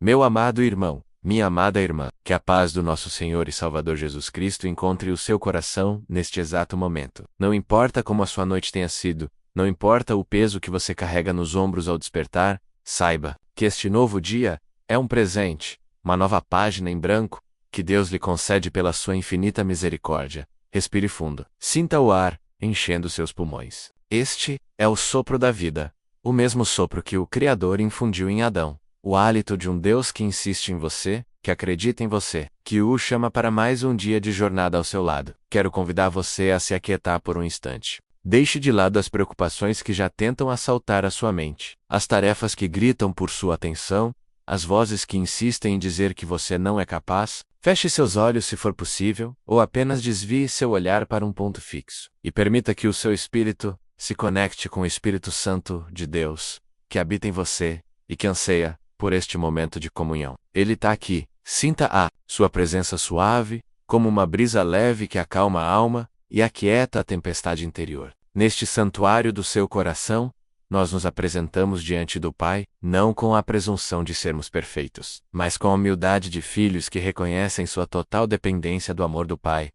Meu amado irmão, minha amada irmã, que a paz do nosso Senhor e Salvador Jesus Cristo encontre o seu coração neste exato momento. Não importa como a sua noite tenha sido, não importa o peso que você carrega nos ombros ao despertar, saiba que este novo dia é um presente, uma nova página em branco, que Deus lhe concede pela sua infinita misericórdia. Respire fundo. Sinta o ar enchendo seus pulmões. Este é o sopro da vida, o mesmo sopro que o Criador infundiu em Adão. O hálito de um Deus que insiste em você, que acredita em você, que o chama para mais um dia de jornada ao seu lado. Quero convidar você a se aquietar por um instante. Deixe de lado as preocupações que já tentam assaltar a sua mente, as tarefas que gritam por sua atenção, as vozes que insistem em dizer que você não é capaz. Feche seus olhos se for possível, ou apenas desvie seu olhar para um ponto fixo, e permita que o seu espírito se conecte com o Espírito Santo de Deus, que habita em você e que anseia por este momento de comunhão. Ele está aqui. Sinta sua presença suave, como uma brisa leve que acalma a alma e aquieta a tempestade interior. Neste santuário do seu coração, nós nos apresentamos diante do Pai, não com a presunção de sermos perfeitos, mas com a humildade de filhos que reconhecem sua total dependência do amor do Pai.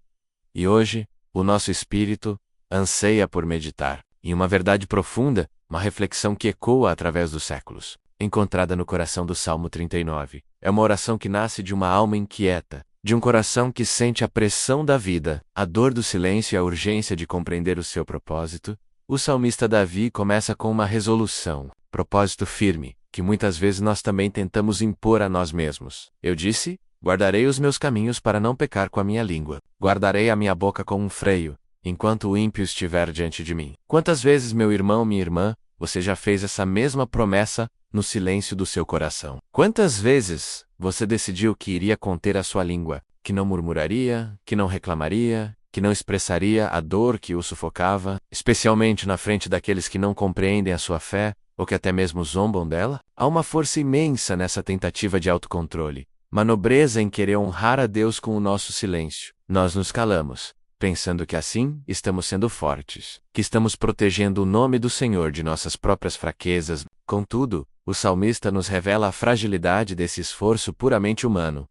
E hoje, o nosso espírito anseia por meditar em uma verdade profunda, uma reflexão que ecoa através dos séculos, encontrada no coração do Salmo 39. É uma oração que nasce de uma alma inquieta, de um coração que sente a pressão da vida, a dor do silêncio e a urgência de compreender o seu propósito. O salmista Davi começa com uma resolução, propósito firme, que muitas vezes nós também tentamos impor a nós mesmos. Eu disse: guardarei os meus caminhos para não pecar com a minha língua. Guardarei a minha boca com um freio, enquanto o ímpio estiver diante de mim. Quantas vezes, meu irmão, minha irmã, você já fez essa mesma promessa no silêncio do seu coração? Quantas vezes você decidiu que iria conter a sua língua, que não murmuraria, que não reclamaria, que não expressaria a dor que o sufocava, especialmente na frente daqueles que não compreendem a sua fé, ou que até mesmo zombam dela? Há uma força imensa nessa tentativa de autocontrole, uma nobreza em querer honrar a Deus com o nosso silêncio. Nós nos calamos, pensando que assim estamos sendo fortes, que estamos protegendo o nome do Senhor de nossas próprias fraquezas. Contudo, o salmista nos revela a fragilidade desse esforço puramente humano.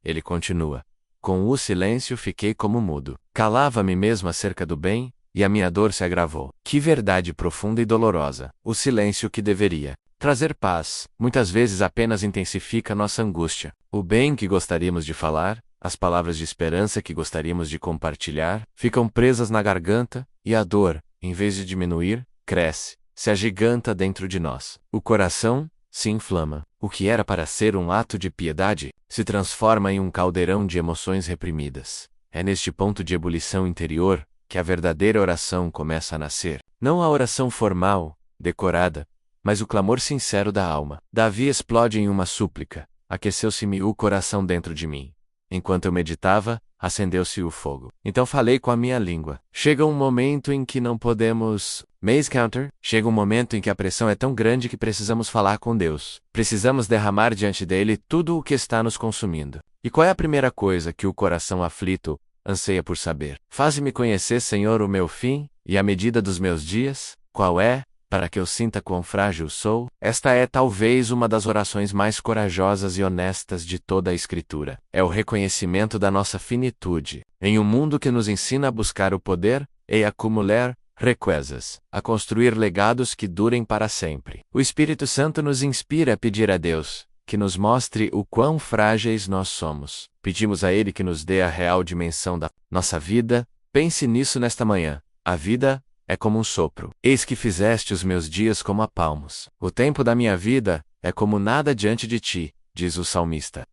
Ele continua: com o silêncio fiquei como mudo. Calava-me mesmo acerca do bem, e a minha dor se agravou. Que verdade profunda e dolorosa! O silêncio que deveria trazer paz, muitas vezes apenas intensifica nossa angústia. O bem que gostaríamos de falar, as palavras de esperança que gostaríamos de compartilhar, ficam presas na garganta, e a dor, em vez de diminuir, cresce, se agiganta dentro de nós. O coração se inflama. O que era para ser um ato de piedade, se transforma em um caldeirão de emoções reprimidas. É neste ponto de ebulição interior que a verdadeira oração começa a nascer. Não a oração formal, decorada, mas o clamor sincero da alma. Davi explode em uma súplica: aqueceu-se-me o coração dentro de mim. Enquanto eu meditava, acendeu-se o fogo. Então falei com a minha língua. Chega um momento em que não podemos... Maze Counter. Chega um momento em que a pressão é tão grande que precisamos falar com Deus. Precisamos derramar diante dele tudo o que está nos consumindo. E qual é a primeira coisa que o coração aflito anseia por saber? Faze-me conhecer, Senhor, o meu fim e a medida dos meus dias. Qual é, para que eu sinta quão frágil sou? Esta é talvez uma das orações mais corajosas e honestas de toda a Escritura. É o reconhecimento da nossa finitude. Em um mundo que nos ensina a buscar o poder e acumular riquezas, a construir legados que durem para sempre, o Espírito Santo nos inspira a pedir a Deus que nos mostre o quão frágeis nós somos. Pedimos a Ele que nos dê a real dimensão da nossa vida. Pense nisso nesta manhã. A vida é como um sopro. Eis que fizeste os meus dias como a palmos. O tempo da minha vida é como nada diante de ti, diz o salmista.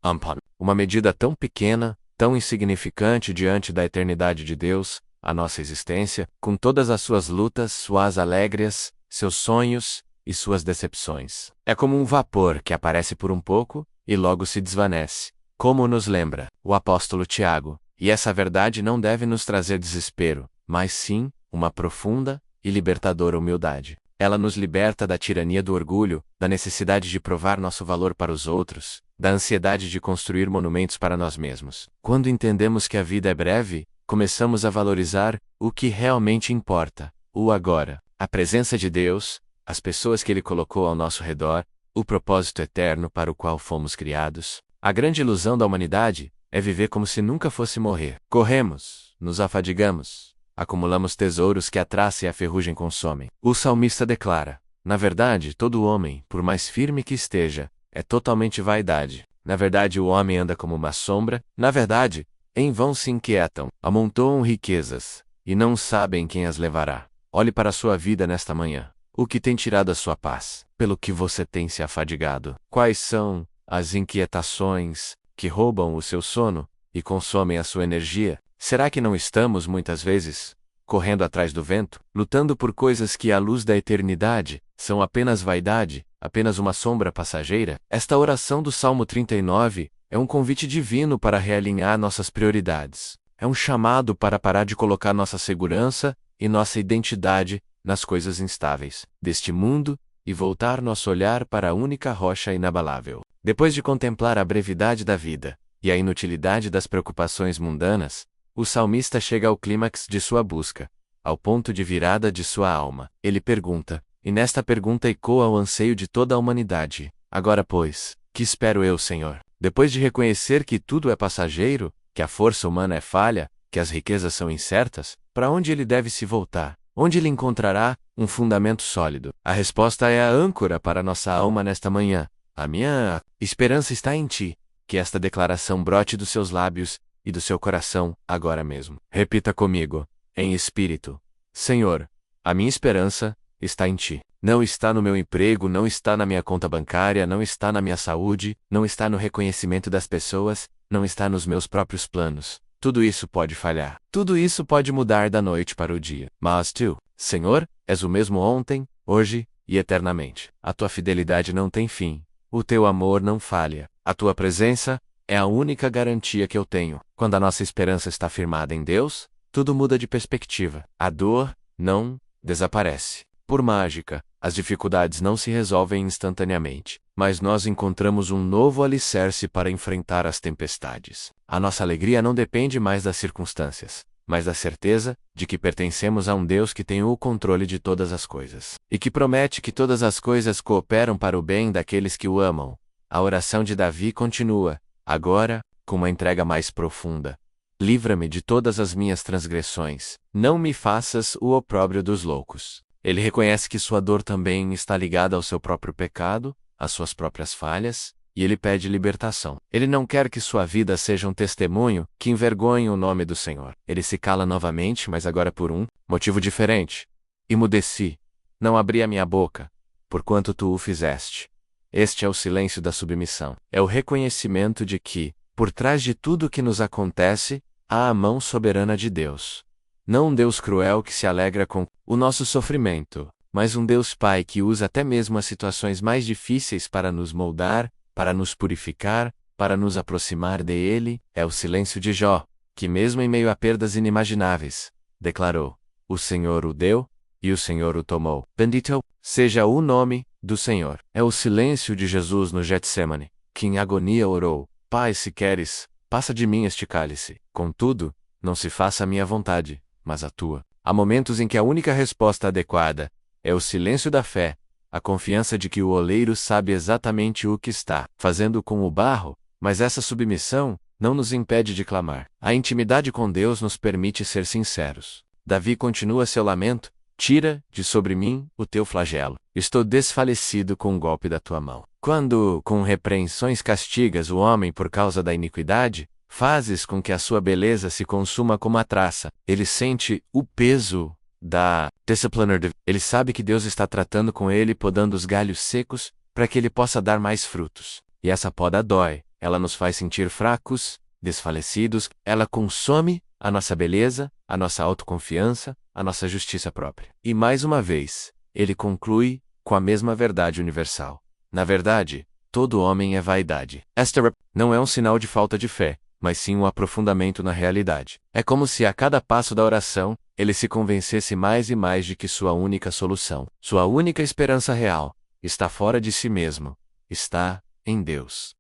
Uma medida tão pequena, tão insignificante diante da eternidade de Deus, a nossa existência, com todas as suas lutas, suas alegrias, seus sonhos e suas decepções. É como um vapor que aparece por um pouco e logo se desvanece, como nos lembra o apóstolo Tiago. E essa verdade não deve nos trazer desespero, mas sim uma profunda e libertadora humildade. Ela nos liberta da tirania do orgulho, da necessidade de provar nosso valor para os outros, da ansiedade de construir monumentos para nós mesmos. Quando entendemos que a vida é breve, começamos a valorizar o que realmente importa, o agora, a presença de Deus, as pessoas que Ele colocou ao nosso redor, o propósito eterno para o qual fomos criados. A grande ilusão da humanidade é viver como se nunca fosse morrer. Corremos, nos afadigamos, acumulamos tesouros que a traça e a ferrugem consomem. O salmista declara: na verdade, todo homem, por mais firme que esteja, é totalmente vaidade. Na verdade, o homem anda como uma sombra. Na verdade, em vão se inquietam, amontoam riquezas, e não sabem quem as levará. Olhe para a sua vida nesta manhã. O que tem tirado a sua paz? Pelo que você tem se afadigado? Quais são as inquietações que roubam o seu sono e consomem a sua energia? Será que não estamos, muitas vezes, correndo atrás do vento, lutando por coisas que, à luz da eternidade, são apenas vaidade, apenas uma sombra passageira? Esta oração do Salmo 39 é um convite divino para realinhar nossas prioridades. É um chamado para parar de colocar nossa segurança e nossa identidade nas coisas instáveis deste mundo e voltar nosso olhar para a única rocha inabalável. Depois de contemplar a brevidade da vida e a inutilidade das preocupações mundanas, o salmista chega ao clímax de sua busca, ao ponto de virada de sua alma. Ele pergunta, e nesta pergunta ecoa o anseio de toda a humanidade: agora, pois, que espero eu, Senhor? Depois de reconhecer que tudo é passageiro, que a força humana é falha, que as riquezas são incertas, para onde ele deve se voltar? Onde ele encontrará um fundamento sólido? A resposta é a âncora para nossa alma nesta manhã. A minha esperança está em ti. Que esta declaração brote dos seus lábios e do seu coração, agora mesmo. Repita comigo, em espírito: Senhor, a minha esperança está em ti. Não está no meu emprego, não está na minha conta bancária, não está na minha saúde, não está no reconhecimento das pessoas, não está nos meus próprios planos. Tudo isso pode falhar. Tudo isso pode mudar da noite para o dia. Mas tu, Senhor, és o mesmo ontem, hoje e eternamente. A tua fidelidade não tem fim. O teu amor não falha. A tua presença é a única garantia que eu tenho. Quando a nossa esperança está firmada em Deus, tudo muda de perspectiva. A dor não desaparece. Por mágica, as dificuldades não se resolvem instantaneamente, mas nós encontramos um novo alicerce para enfrentar as tempestades. A nossa alegria não depende mais das circunstâncias, mas da certeza de que pertencemos a um Deus que tem o controle de todas as coisas, e que promete que todas as coisas cooperam para o bem daqueles que o amam. A oração de Davi continua, agora, com uma entrega mais profunda: livra-me de todas as minhas transgressões, não me faças o opróbrio dos loucos. Ele reconhece que sua dor também está ligada ao seu próprio pecado, às suas próprias falhas, e ele pede libertação. Ele não quer que sua vida seja um testemunho que envergonhe o nome do Senhor. Ele se cala novamente, mas agora por um motivo diferente. Emudeci, não abri a minha boca, porquanto tu o fizeste. Este é o silêncio da submissão. É o reconhecimento de que, por trás de tudo o que nos acontece, há a mão soberana de Deus. Não um Deus cruel que se alegra com o nosso sofrimento, mas um Deus Pai que usa até mesmo as situações mais difíceis para nos moldar, para nos purificar, para nos aproximar dele. É o silêncio de Jó, que mesmo em meio a perdas inimagináveis, declarou: o Senhor o deu, e o Senhor o tomou. Bendito seja o nome do Senhor. É o silêncio de Jesus no Getsêmani, que em agonia orou: Pai, se queres, passa de mim este cálice. Contudo, não se faça a minha vontade, mas a tua. Há momentos em que a única resposta adequada é o silêncio da fé, a confiança de que o oleiro sabe exatamente o que está fazendo com o barro, mas essa submissão não nos impede de clamar. A intimidade com Deus nos permite ser sinceros. Davi continua seu lamento: tira de sobre mim o teu flagelo. Estou desfalecido com o golpe da tua mão. Quando, com repreensões castigas o homem por causa da iniquidade, fazes com que a sua beleza se consuma como a traça. Ele sente o peso da disciplina. Ele sabe que Deus está tratando com ele, podando os galhos secos, para que ele possa dar mais frutos. E essa poda dói. Ela nos faz sentir fracos, desfalecidos. Ela consome a nossa beleza, a nossa autoconfiança, a nossa justiça própria. E mais uma vez, ele conclui com a mesma verdade universal. Na verdade, todo homem é vaidade. Esta não é um sinal de falta de fé, mas sim um aprofundamento na realidade. É como se a cada passo da oração, ele se convencesse mais e mais de que sua única solução, sua única esperança real, está fora de si mesmo, está em Deus.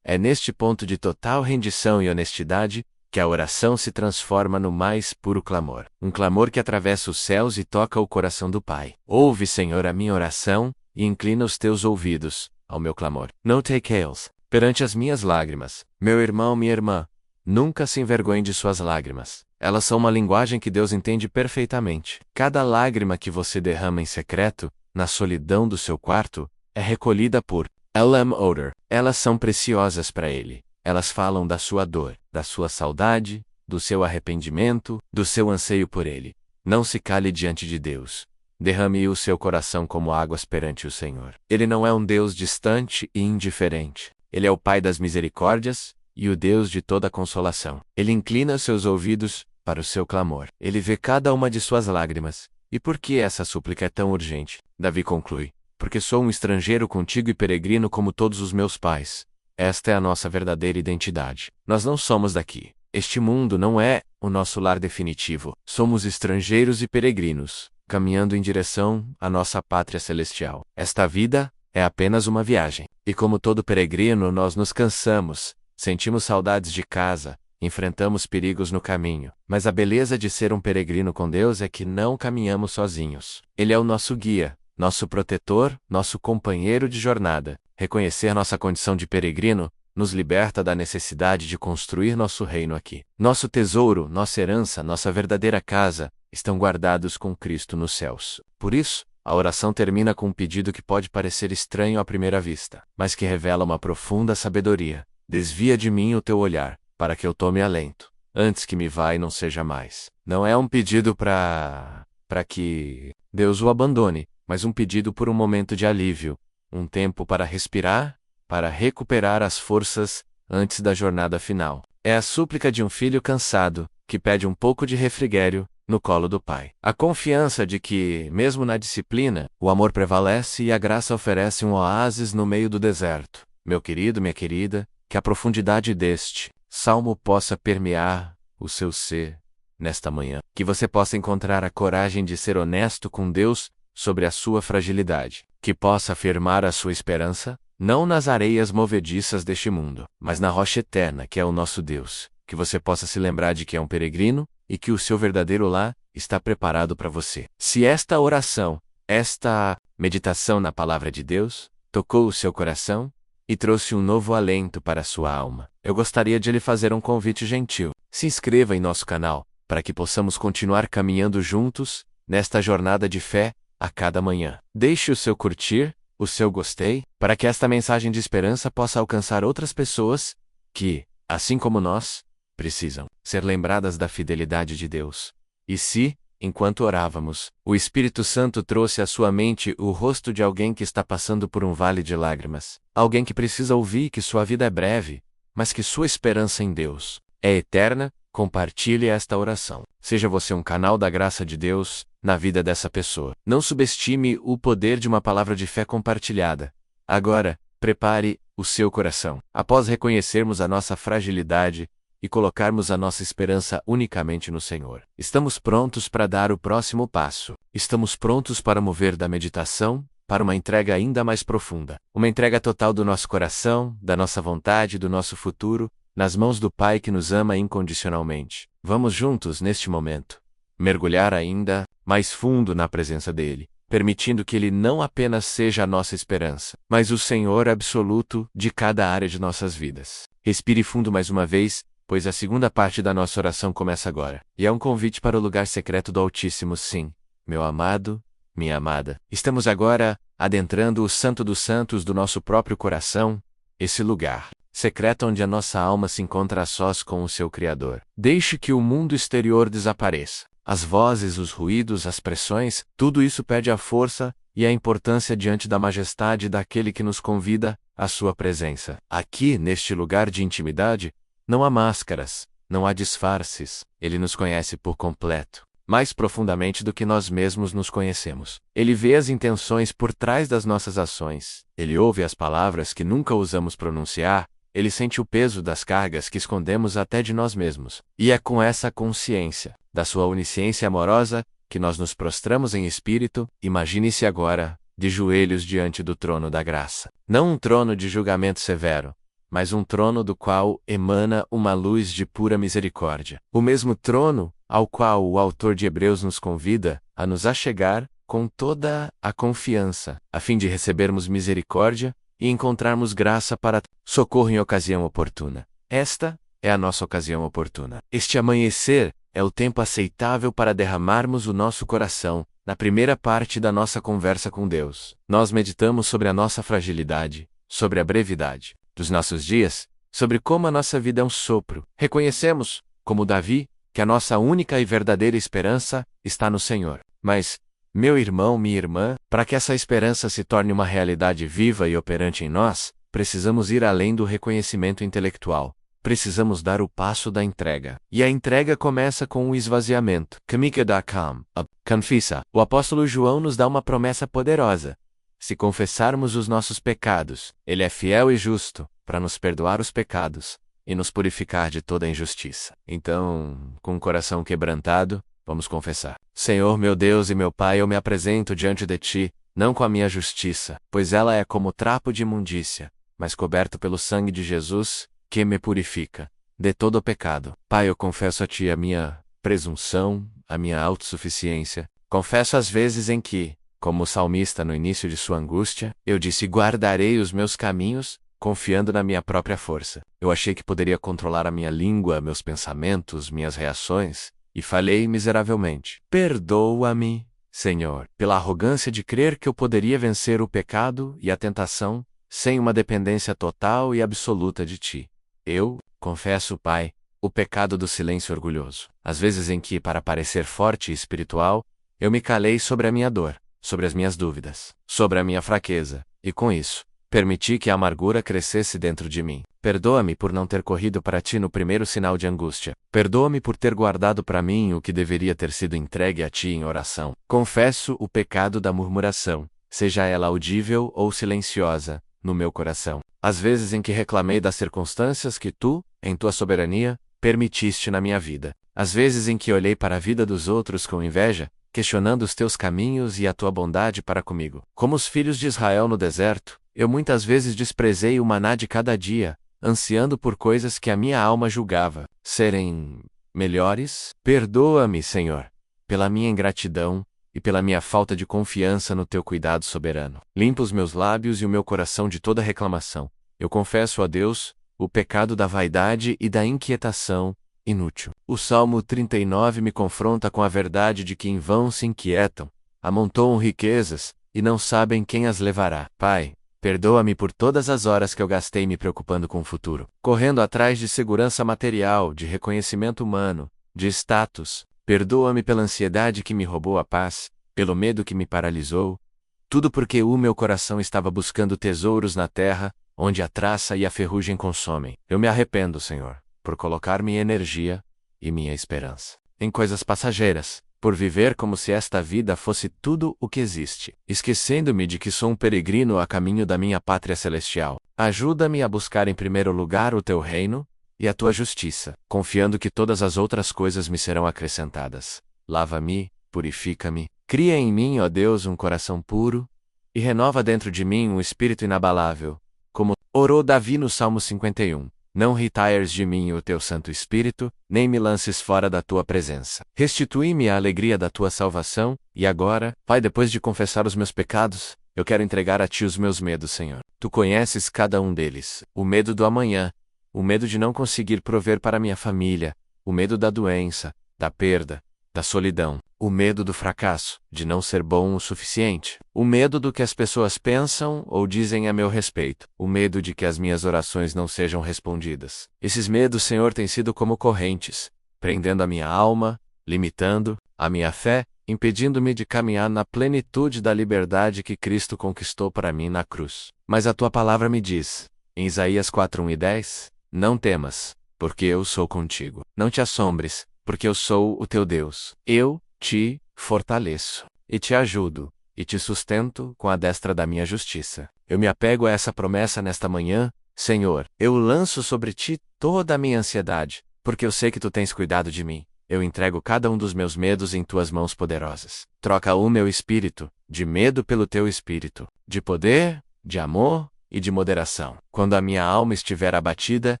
É neste ponto de total rendição e honestidade que a oração se transforma no mais puro clamor. Um clamor que atravessa os céus e toca o coração do Pai. Ouve, Senhor, a minha oração, e inclina os teus ouvidos ao meu clamor. Não take-eles, perante as minhas lágrimas. Meu irmão, minha irmã, nunca se envergonhe de suas lágrimas. Elas são uma linguagem que Deus entende perfeitamente. Cada lágrima que você derrama em secreto, na solidão do seu quarto, é recolhida por L.M. Oder. Elas são preciosas para Ele. Elas falam da sua dor, da sua saudade, do seu arrependimento, do seu anseio por Ele. Não se cale diante de Deus. Derrame o seu coração como águas perante o Senhor. Ele não é um Deus distante e indiferente. Ele é o Pai das misericórdias e o Deus de toda consolação. Ele inclina seus ouvidos para o seu clamor. Ele vê cada uma de suas lágrimas. E por que essa súplica é tão urgente? Davi conclui: porque sou um estrangeiro contigo e peregrino como todos os meus pais. Esta é a nossa verdadeira identidade. Nós não somos daqui. Este mundo não é o nosso lar definitivo. Somos estrangeiros e peregrinos, caminhando em direção à nossa pátria celestial. Esta vida é apenas uma viagem. E como todo peregrino, nós nos cansamos, sentimos saudades de casa, enfrentamos perigos no caminho. Mas a beleza de ser um peregrino com Deus é que não caminhamos sozinhos. Ele é o nosso guia, nosso protetor, nosso companheiro de jornada. Reconhecer nossa condição de peregrino nos liberta da necessidade de construir nosso reino aqui. Nosso tesouro, nossa herança, nossa verdadeira casa estão guardados com Cristo nos céus. Por isso, a oração termina com um pedido que pode parecer estranho à primeira vista, mas que revela uma profunda sabedoria. Desvia de mim o teu olhar, para que eu tome alento, antes que me vá e não seja mais. Não é um pedido para que Deus o abandone, mas um pedido por um momento de alívio, um tempo para respirar, para recuperar as forças antes da jornada final. É a súplica de um filho cansado, que pede um pouco de refrigério no colo do pai. A confiança de que, mesmo na disciplina, o amor prevalece e a graça oferece um oásis no meio do deserto. Meu querido, minha querida, que a profundidade deste salmo possa permear o seu ser nesta manhã. Que você possa encontrar a coragem de ser honesto com Deus sobre a sua fragilidade. Que possa afirmar a sua esperança, não nas areias movediças deste mundo, mas na rocha eterna que é o nosso Deus. Que você possa se lembrar de que é um peregrino e que o seu verdadeiro lar está preparado para você. Se esta oração, esta meditação na palavra de Deus, tocou o seu coração e trouxe um novo alento para a sua alma, eu gostaria de lhe fazer um convite gentil. Se inscreva em nosso canal, para que possamos continuar caminhando juntos nesta jornada de fé a cada manhã. Deixe o seu curtir, o seu gostei, para que esta mensagem de esperança possa alcançar outras pessoas que, assim como nós, precisam ser lembradas da fidelidade de Deus. E se, enquanto orávamos, o Espírito Santo trouxe à sua mente o rosto de alguém que está passando por um vale de lágrimas, alguém que precisa ouvir que sua vida é breve, mas que sua esperança em Deus é eterna, compartilhe esta oração. Seja você um canal da graça de Deus na vida dessa pessoa. Não subestime o poder de uma palavra de fé compartilhada. Agora, prepare o seu coração. Após reconhecermos a nossa fragilidade e colocarmos a nossa esperança unicamente no Senhor, estamos prontos para dar o próximo passo. Estamos prontos para mover da meditação para uma entrega ainda mais profunda. Uma entrega total do nosso coração, da nossa vontade, do nosso futuro, nas mãos do Pai que nos ama incondicionalmente. Vamos juntos, neste momento, mergulhar ainda mais fundo na presença dEle, permitindo que Ele não apenas seja a nossa esperança, mas o Senhor absoluto de cada área de nossas vidas. Respire fundo mais uma vez, pois a segunda parte da nossa oração começa agora. E é um convite para o lugar secreto do Altíssimo, sim, meu amado, minha amada. Estamos agora adentrando o Santo dos Santos do nosso próprio coração, esse lugar secreto onde a nossa alma se encontra a sós com o seu Criador. Deixe que o mundo exterior desapareça. As vozes, os ruídos, as pressões, tudo isso perde a força e a importância diante da majestade daquele que nos convida à sua presença. Aqui, neste lugar de intimidade, não há máscaras, não há disfarces. Ele nos conhece por completo, mais profundamente do que nós mesmos nos conhecemos. Ele vê as intenções por trás das nossas ações. Ele ouve as palavras que nunca ousamos pronunciar. Ele sente o peso das cargas que escondemos até de nós mesmos. E é com essa consciência da sua onisciência amorosa que nós nos prostramos em espírito. Imagine-se agora, de joelhos diante do trono da graça. Não um trono de julgamento severo, mas um trono do qual emana uma luz de pura misericórdia. O mesmo trono ao qual o autor de Hebreus nos convida a nos achegar com toda a confiança, a fim de recebermos misericórdia e encontrarmos graça para socorro em ocasião oportuna. Esta é a nossa ocasião oportuna. Este amanhecer é o tempo aceitável para derramarmos o nosso coração na primeira parte da nossa conversa com Deus. Nós meditamos sobre a nossa fragilidade, sobre a brevidade dos nossos dias, sobre como a nossa vida é um sopro. Reconhecemos, como Davi, que a nossa única e verdadeira esperança está no Senhor. Mas, meu irmão, minha irmã, para que essa esperança se torne uma realidade viva e operante em nós, precisamos ir além do reconhecimento intelectual. Precisamos dar o passo da entrega. E a entrega começa com o esvaziamento. Kamika.com. Confissa. O apóstolo João nos dá uma promessa poderosa. Se confessarmos os nossos pecados, Ele é fiel e justo para nos perdoar os pecados e nos purificar de toda injustiça. Então, com o coração quebrantado, vamos confessar. Senhor meu Deus e meu Pai, eu me apresento diante de Ti, não com a minha justiça, pois ela é como trapo de imundícia, mas coberto pelo sangue de Jesus, que me purifica de todo o pecado. Pai, eu confesso a Ti a minha presunção, a minha autossuficiência. Confesso as vezes em que, como o salmista no início de sua angústia, eu disse: guardarei os meus caminhos, confiando na minha própria força. Eu achei que poderia controlar a minha língua, meus pensamentos, minhas reações, e falhei miseravelmente. Perdoa-me, Senhor, pela arrogância de crer que eu poderia vencer o pecado e a tentação, sem uma dependência total e absoluta de Ti. Eu confesso, Pai, o pecado do silêncio orgulhoso. As vezes em que, para parecer forte e espiritual, eu me calei sobre a minha dor, sobre as minhas dúvidas, sobre a minha fraqueza, e com isso, permiti que a amargura crescesse dentro de mim. Perdoa-me por não ter corrido para Ti no primeiro sinal de angústia. Perdoa-me por ter guardado para mim o que deveria ter sido entregue a Ti em oração. Confesso o pecado da murmuração, seja ela audível ou silenciosa, no meu coração. As vezes em que reclamei das circunstâncias que Tu, em Tua soberania, permitiste na minha vida. As vezes em que olhei para a vida dos outros com inveja, questionando os Teus caminhos e a Tua bondade para comigo. Como os filhos de Israel no deserto, eu muitas vezes desprezei o maná de cada dia, ansiando por coisas que a minha alma julgava serem melhores. Perdoa-me, Senhor, pela minha ingratidão e pela minha falta de confiança no Teu cuidado soberano. Limpa os meus lábios e o meu coração de toda reclamação. Eu confesso a Deus o pecado da vaidade e da inquietação inútil. O Salmo 39 me confronta com a verdade de que em vão se inquietam, amontoam riquezas e não sabem quem as levará. Pai, perdoa-me por todas as horas que eu gastei me preocupando com o futuro, correndo atrás de segurança material, de reconhecimento humano, de status. Perdoa-me pela ansiedade que me roubou a paz, pelo medo que me paralisou. Tudo porque o meu coração estava buscando tesouros na terra, onde a traça e a ferrugem consomem. Eu me arrependo, Senhor, por colocar minha energia e minha esperança em coisas passageiras, por viver como se esta vida fosse tudo o que existe, esquecendo-me de que sou um peregrino a caminho da minha pátria celestial. Ajuda-me a buscar em primeiro lugar o Teu reino e a Tua justiça, confiando que todas as outras coisas me serão acrescentadas. Lava-me, purifica-me, cria em mim, ó Deus, um coração puro, e renova dentro de mim um espírito inabalável, como orou Davi no Salmo 51. Não retires de mim o Teu Santo Espírito, nem me lances fora da Tua presença. Restitui-me a alegria da Tua salvação, e agora, Pai, depois de confessar os meus pecados, eu quero entregar a Ti os meus medos, Senhor. Tu conheces cada um deles. O medo do amanhã, o medo de não conseguir prover para minha família, o medo da doença, da perda, da solidão, o medo do fracasso, de não ser bom o suficiente, o medo do que as pessoas pensam ou dizem a meu respeito, o medo de que as minhas orações não sejam respondidas. Esses medos, Senhor, têm sido como correntes, prendendo a minha alma, limitando a minha fé, impedindo-me de caminhar na plenitude da liberdade que Cristo conquistou para mim na cruz. Mas a Tua palavra me diz, em Isaías 4:1-10, não temas, porque eu sou contigo. Não te assombres, porque eu sou o teu Deus. Eu te fortaleço, e te ajudo, e te sustento com a destra da minha justiça. Eu me apego a essa promessa nesta manhã, Senhor. Eu lanço sobre Ti toda a minha ansiedade, porque eu sei que Tu tens cuidado de mim. Eu entrego cada um dos meus medos em Tuas mãos poderosas. Troca o meu espírito, de medo pelo Teu espírito, de poder, de amor e de moderação. Quando a minha alma estiver abatida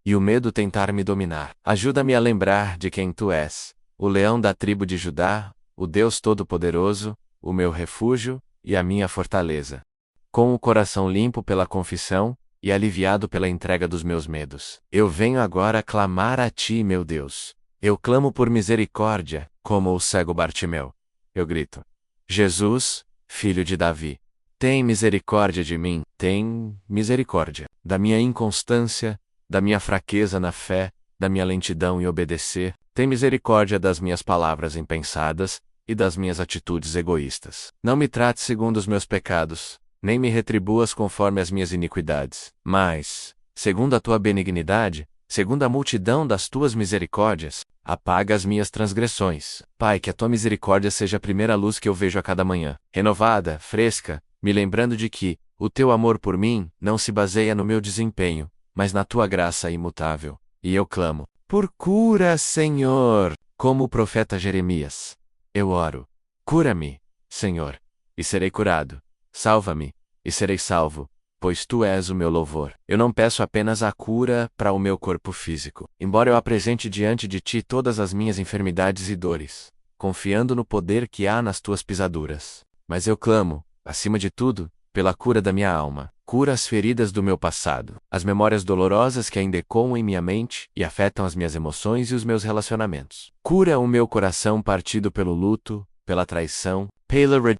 e o medo tentar me dominar, ajuda-me a lembrar de quem Tu és, o leão da tribo de Judá, o Deus Todo-Poderoso, o meu refúgio e a minha fortaleza. com o coração limpo pela confissão e aliviado pela entrega dos meus medos. Eu venho agora clamar a Ti, meu Deus. Eu clamo por misericórdia, como o cego Bartimeu. Eu grito: Jesus, filho de Davi, tem misericórdia de mim, tem misericórdia da minha inconstância, da minha fraqueza na fé, da minha lentidão em obedecer, tem misericórdia das minhas palavras impensadas e das minhas atitudes egoístas. Não me trate segundo os meus pecados, nem me retribuas conforme as minhas iniquidades, mas, segundo a tua benignidade, segundo a multidão das tuas misericórdias, apaga as minhas transgressões. Pai, que a tua misericórdia seja a primeira luz que eu vejo a cada manhã, renovada, fresca, me lembrando de que o teu amor por mim não se baseia no meu desempenho, mas na tua graça imutável. E eu clamo: por cura, Senhor, como o profeta Jeremias. Eu oro: cura-me, Senhor, e serei curado. Salva-me, e serei salvo, pois tu és o meu louvor. Eu não peço apenas a cura para o meu corpo físico, embora eu apresente diante de ti todas as minhas enfermidades e dores, confiando no poder que há nas tuas pisaduras. Mas eu clamo, acima de tudo, pela cura da minha alma. Cura as feridas do meu passado, as memórias dolorosas que ainda ecoam em minha mente e afetam as minhas emoções e os meus relacionamentos. Cura o meu coração partido pelo luto, pela traição,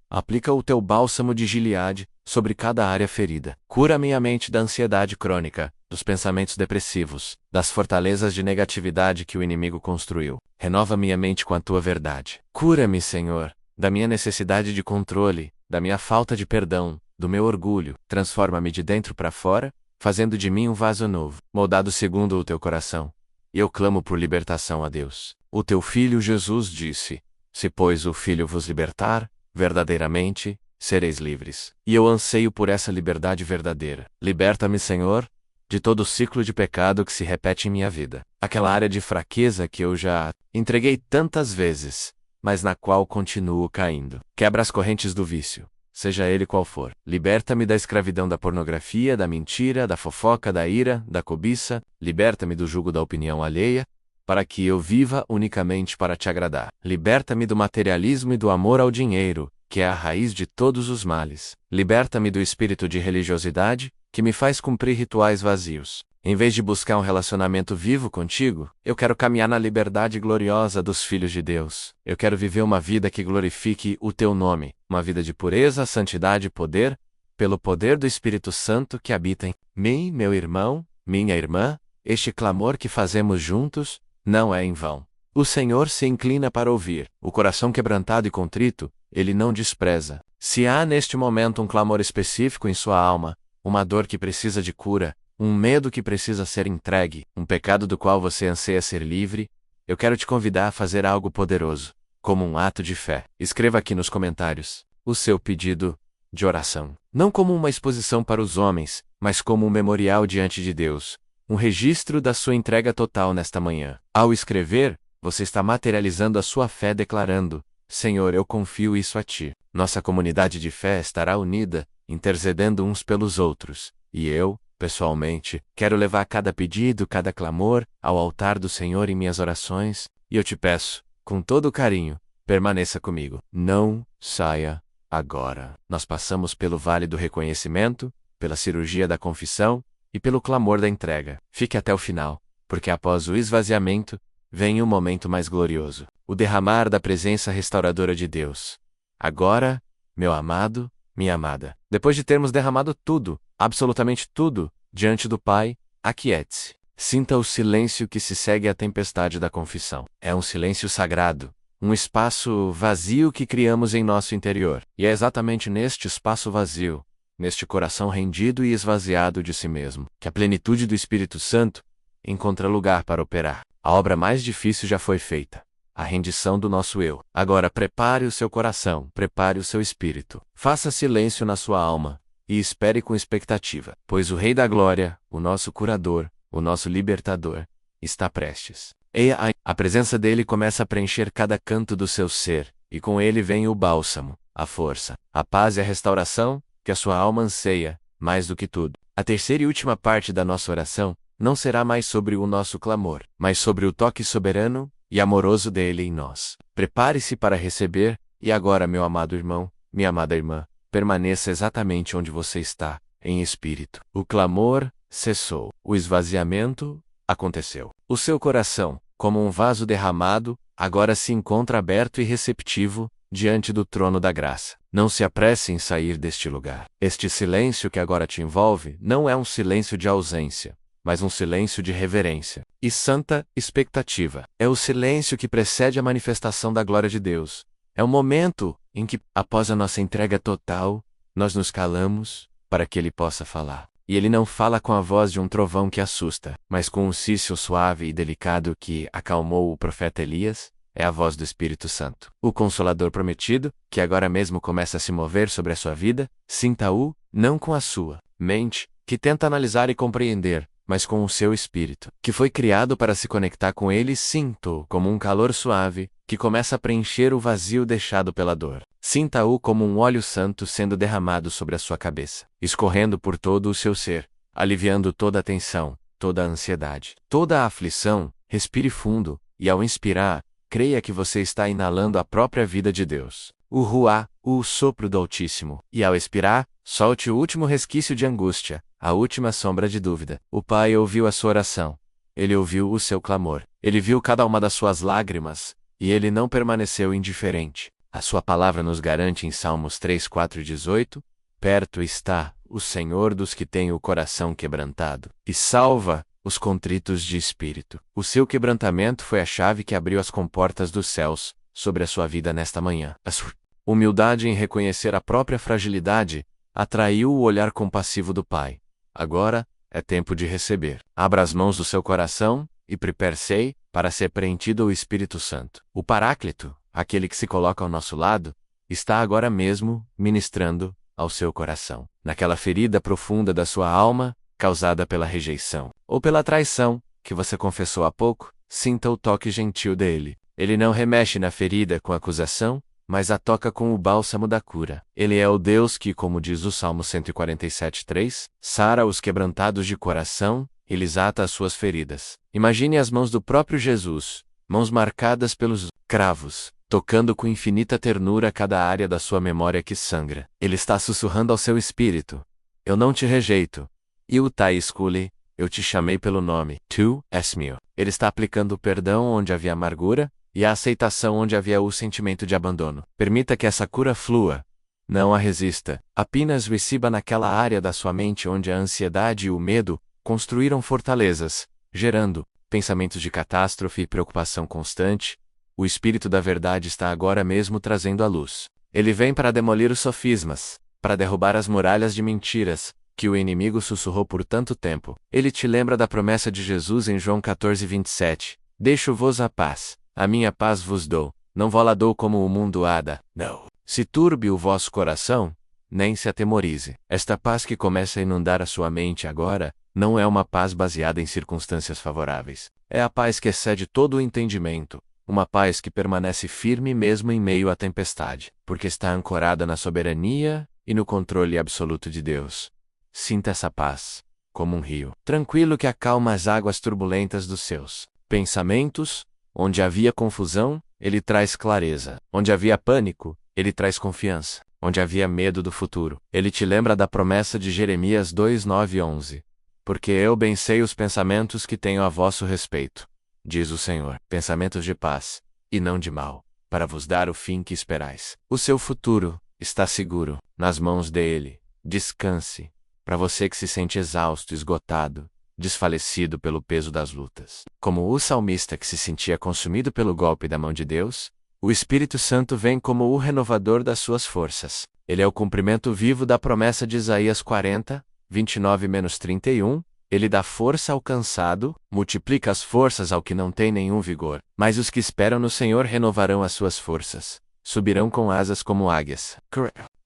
aplica o teu bálsamo de Gileade sobre cada área ferida. Cura minha mente da ansiedade crônica, dos pensamentos depressivos, das fortalezas de negatividade que o inimigo construiu. Renova minha mente com a tua verdade. Cura-me, Senhor, da minha necessidade de controle, da minha falta de perdão, do meu orgulho. Transforma-me de dentro para fora, fazendo de mim um vaso novo, moldado segundo o teu coração. E eu clamo por libertação a Deus. O teu Filho Jesus disse: se, pois, o Filho vos libertar, verdadeiramente, sereis livres. E eu anseio por essa liberdade verdadeira. Liberta-me, Senhor, de todo o ciclo de pecado que se repete em minha vida. Aquela área de fraqueza que eu já entreguei tantas vezes, mas na qual continuo caindo. Quebra as correntes do vício, seja ele qual for. Liberta-me da escravidão da pornografia, da mentira, da fofoca, da ira, da cobiça. Liberta-me do jugo da opinião alheia, para que eu viva unicamente para te agradar. Liberta-me do materialismo e do amor ao dinheiro, que é a raiz de todos os males. Liberta-me do espírito de religiosidade, que me faz cumprir rituais vazios. Em vez de buscar um relacionamento vivo contigo, eu quero caminhar na liberdade gloriosa dos filhos de Deus. Eu quero viver uma vida que glorifique o teu nome, uma vida de pureza, santidade e poder, pelo poder do Espírito Santo que habita em mim, meu irmão, minha irmã. Este clamor que fazemos juntos não é em vão. O Senhor se inclina para ouvir. O coração quebrantado e contrito, Ele não despreza. Se há neste momento um clamor específico em sua alma, uma dor que precisa de cura, um medo que precisa ser entregue, um pecado do qual você anseia ser livre, eu quero te convidar a fazer algo poderoso, como um ato de fé. Escreva aqui nos comentários o seu pedido de oração. Não como uma exposição para os homens, mas como um memorial diante de Deus, um registro da sua entrega total nesta manhã. Ao escrever, você está materializando a sua fé declarando: Senhor, eu confio isso a Ti. Nossa comunidade de fé estará unida, intercedendo uns pelos outros, e eu, pessoalmente, quero levar cada pedido, cada clamor, ao altar do Senhor em minhas orações, e eu te peço, com todo carinho, permaneça comigo. Não saia agora. Nós passamos pelo vale do reconhecimento, pela cirurgia da confissão e pelo clamor da entrega. Fique até o final, porque após o esvaziamento, vem o momento mais glorioso, o derramar da presença restauradora de Deus. Agora, meu amado, minha amada, depois de termos derramado tudo, absolutamente tudo, diante do Pai, aquiete-se. Sinta o silêncio que se segue à tempestade da confissão. É um silêncio sagrado, um espaço vazio que criamos em nosso interior. E é exatamente neste espaço vazio, neste coração rendido e esvaziado de si mesmo, que a plenitude do Espírito Santo encontra lugar para operar. A obra mais difícil já foi feita. A rendição do nosso eu. Agora prepare o seu coração, prepare o seu espírito. Faça silêncio na sua alma e espere com expectativa, pois o Rei da Glória, o nosso curador, o nosso libertador, está prestes. E a presença dele começa a preencher cada canto do seu ser, e com ele vem o bálsamo, a força, a paz e a restauração que a sua alma anseia, mais do que tudo. A terceira e última parte da nossa oração não será mais sobre o nosso clamor, mas sobre o toque soberano e amoroso dele em nós. Prepare-se para receber, e agora, meu amado irmão, minha amada irmã, permaneça exatamente onde você está, em espírito. O clamor cessou. O esvaziamento aconteceu. O seu coração, como um vaso derramado, agora se encontra aberto e receptivo diante do trono da graça. Não se apresse em sair deste lugar. Este silêncio que agora te envolve não é um silêncio de ausência, mas um silêncio de reverência e santa expectativa. É o silêncio que precede a manifestação da glória de Deus. É o momento em que, após a nossa entrega total, nós nos calamos para que Ele possa falar. E Ele não fala com a voz de um trovão que assusta, mas com um cício suave e delicado que acalmou o profeta Elias. É a voz do Espírito Santo. O Consolador prometido, que agora mesmo começa a se mover sobre a sua vida, sinta-o, não com a sua mente, que tenta analisar e compreender, mas com o seu espírito, que foi criado para se conectar com ele. Sinta-o como um calor suave, que começa a preencher o vazio deixado pela dor. Sinta-o como um óleo santo sendo derramado sobre a sua cabeça, escorrendo por todo o seu ser, aliviando toda a tensão, toda a ansiedade, toda a aflição. Respire fundo, e ao inspirar, creia que você está inalando a própria vida de Deus, o Ruá, o sopro do Altíssimo. E ao expirar, solte o último resquício de angústia, a última sombra de dúvida. O Pai ouviu a sua oração. Ele ouviu o seu clamor. Ele viu cada uma das suas lágrimas, e Ele não permaneceu indiferente. A sua palavra nos garante em Salmos 3:4-18, perto está o Senhor dos que têm o coração quebrantado, e salva os contritos de espírito. O seu quebrantamento foi a chave que abriu as comportas dos céus sobre a sua vida nesta manhã. A sua humildade em reconhecer a própria fragilidade atraiu o olhar compassivo do Pai. Agora é tempo de receber. Abra as mãos do seu coração e prepare-se para ser preenchido o Espírito Santo. O Paráclito, aquele que se coloca ao nosso lado, está agora mesmo ministrando ao seu coração. Naquela ferida profunda da sua alma, causada pela rejeição ou pela traição, que você confessou há pouco, sinta o toque gentil dele. Ele não remexe na ferida com acusação, mas a toca com o bálsamo da cura. Ele é o Deus que, como diz o Salmo 147:3, sara os quebrantados de coração e lhes ata as suas feridas. Imagine as mãos do próprio Jesus, mãos marcadas pelos cravos, tocando com infinita ternura cada área da sua memória que sangra. Ele está sussurrando ao seu espírito: eu não te rejeito. E o Taiscule, eu te chamei pelo nome. Tu és meu. Ele está aplicando o perdão onde havia amargura e a aceitação onde havia o sentimento de abandono. Permita que essa cura flua. Não a resista. Apenas receba naquela área da sua mente onde a ansiedade e o medo construíram fortalezas, gerando pensamentos de catástrofe e preocupação constante. O Espírito da Verdade está agora mesmo trazendo a luz. Ele vem para demolir os sofismas, para derrubar as muralhas de mentiras que o inimigo sussurrou por tanto tempo. Ele te lembra da promessa de Jesus em João 14:27. Deixo-vos a paz. A minha paz vos dou. Não vou-la dou como o mundo a dá. Não. Se turbe o vosso coração, nem se atemorize. Esta paz que começa a inundar a sua mente agora, não é uma paz baseada em circunstâncias favoráveis. É a paz que excede todo o entendimento. Uma paz que permanece firme mesmo em meio à tempestade, porque está ancorada na soberania e no controle absoluto de Deus. Sinta essa paz, como um rio tranquilo que acalma as águas turbulentas dos seus pensamentos. Onde havia confusão, ele traz clareza. Onde havia pânico, ele traz confiança. Onde havia medo do futuro, ele te lembra da promessa de Jeremias 2:9-11. Porque eu bem sei os pensamentos que tenho a vosso respeito, diz o Senhor, pensamentos de paz, e não de mal, para vos dar o fim que esperais. O seu futuro está seguro, nas mãos dele. Descanse. Para você que se sente exausto, esgotado, desfalecido pelo peso das lutas. Como o salmista que se sentia consumido pelo golpe da mão de Deus, o Espírito Santo vem como o renovador das suas forças. Ele é o cumprimento vivo da promessa de Isaías 40:29-31. Ele dá força ao cansado, multiplica as forças ao que não tem nenhum vigor. Mas os que esperam no Senhor renovarão as suas forças. Subirão com asas como águias.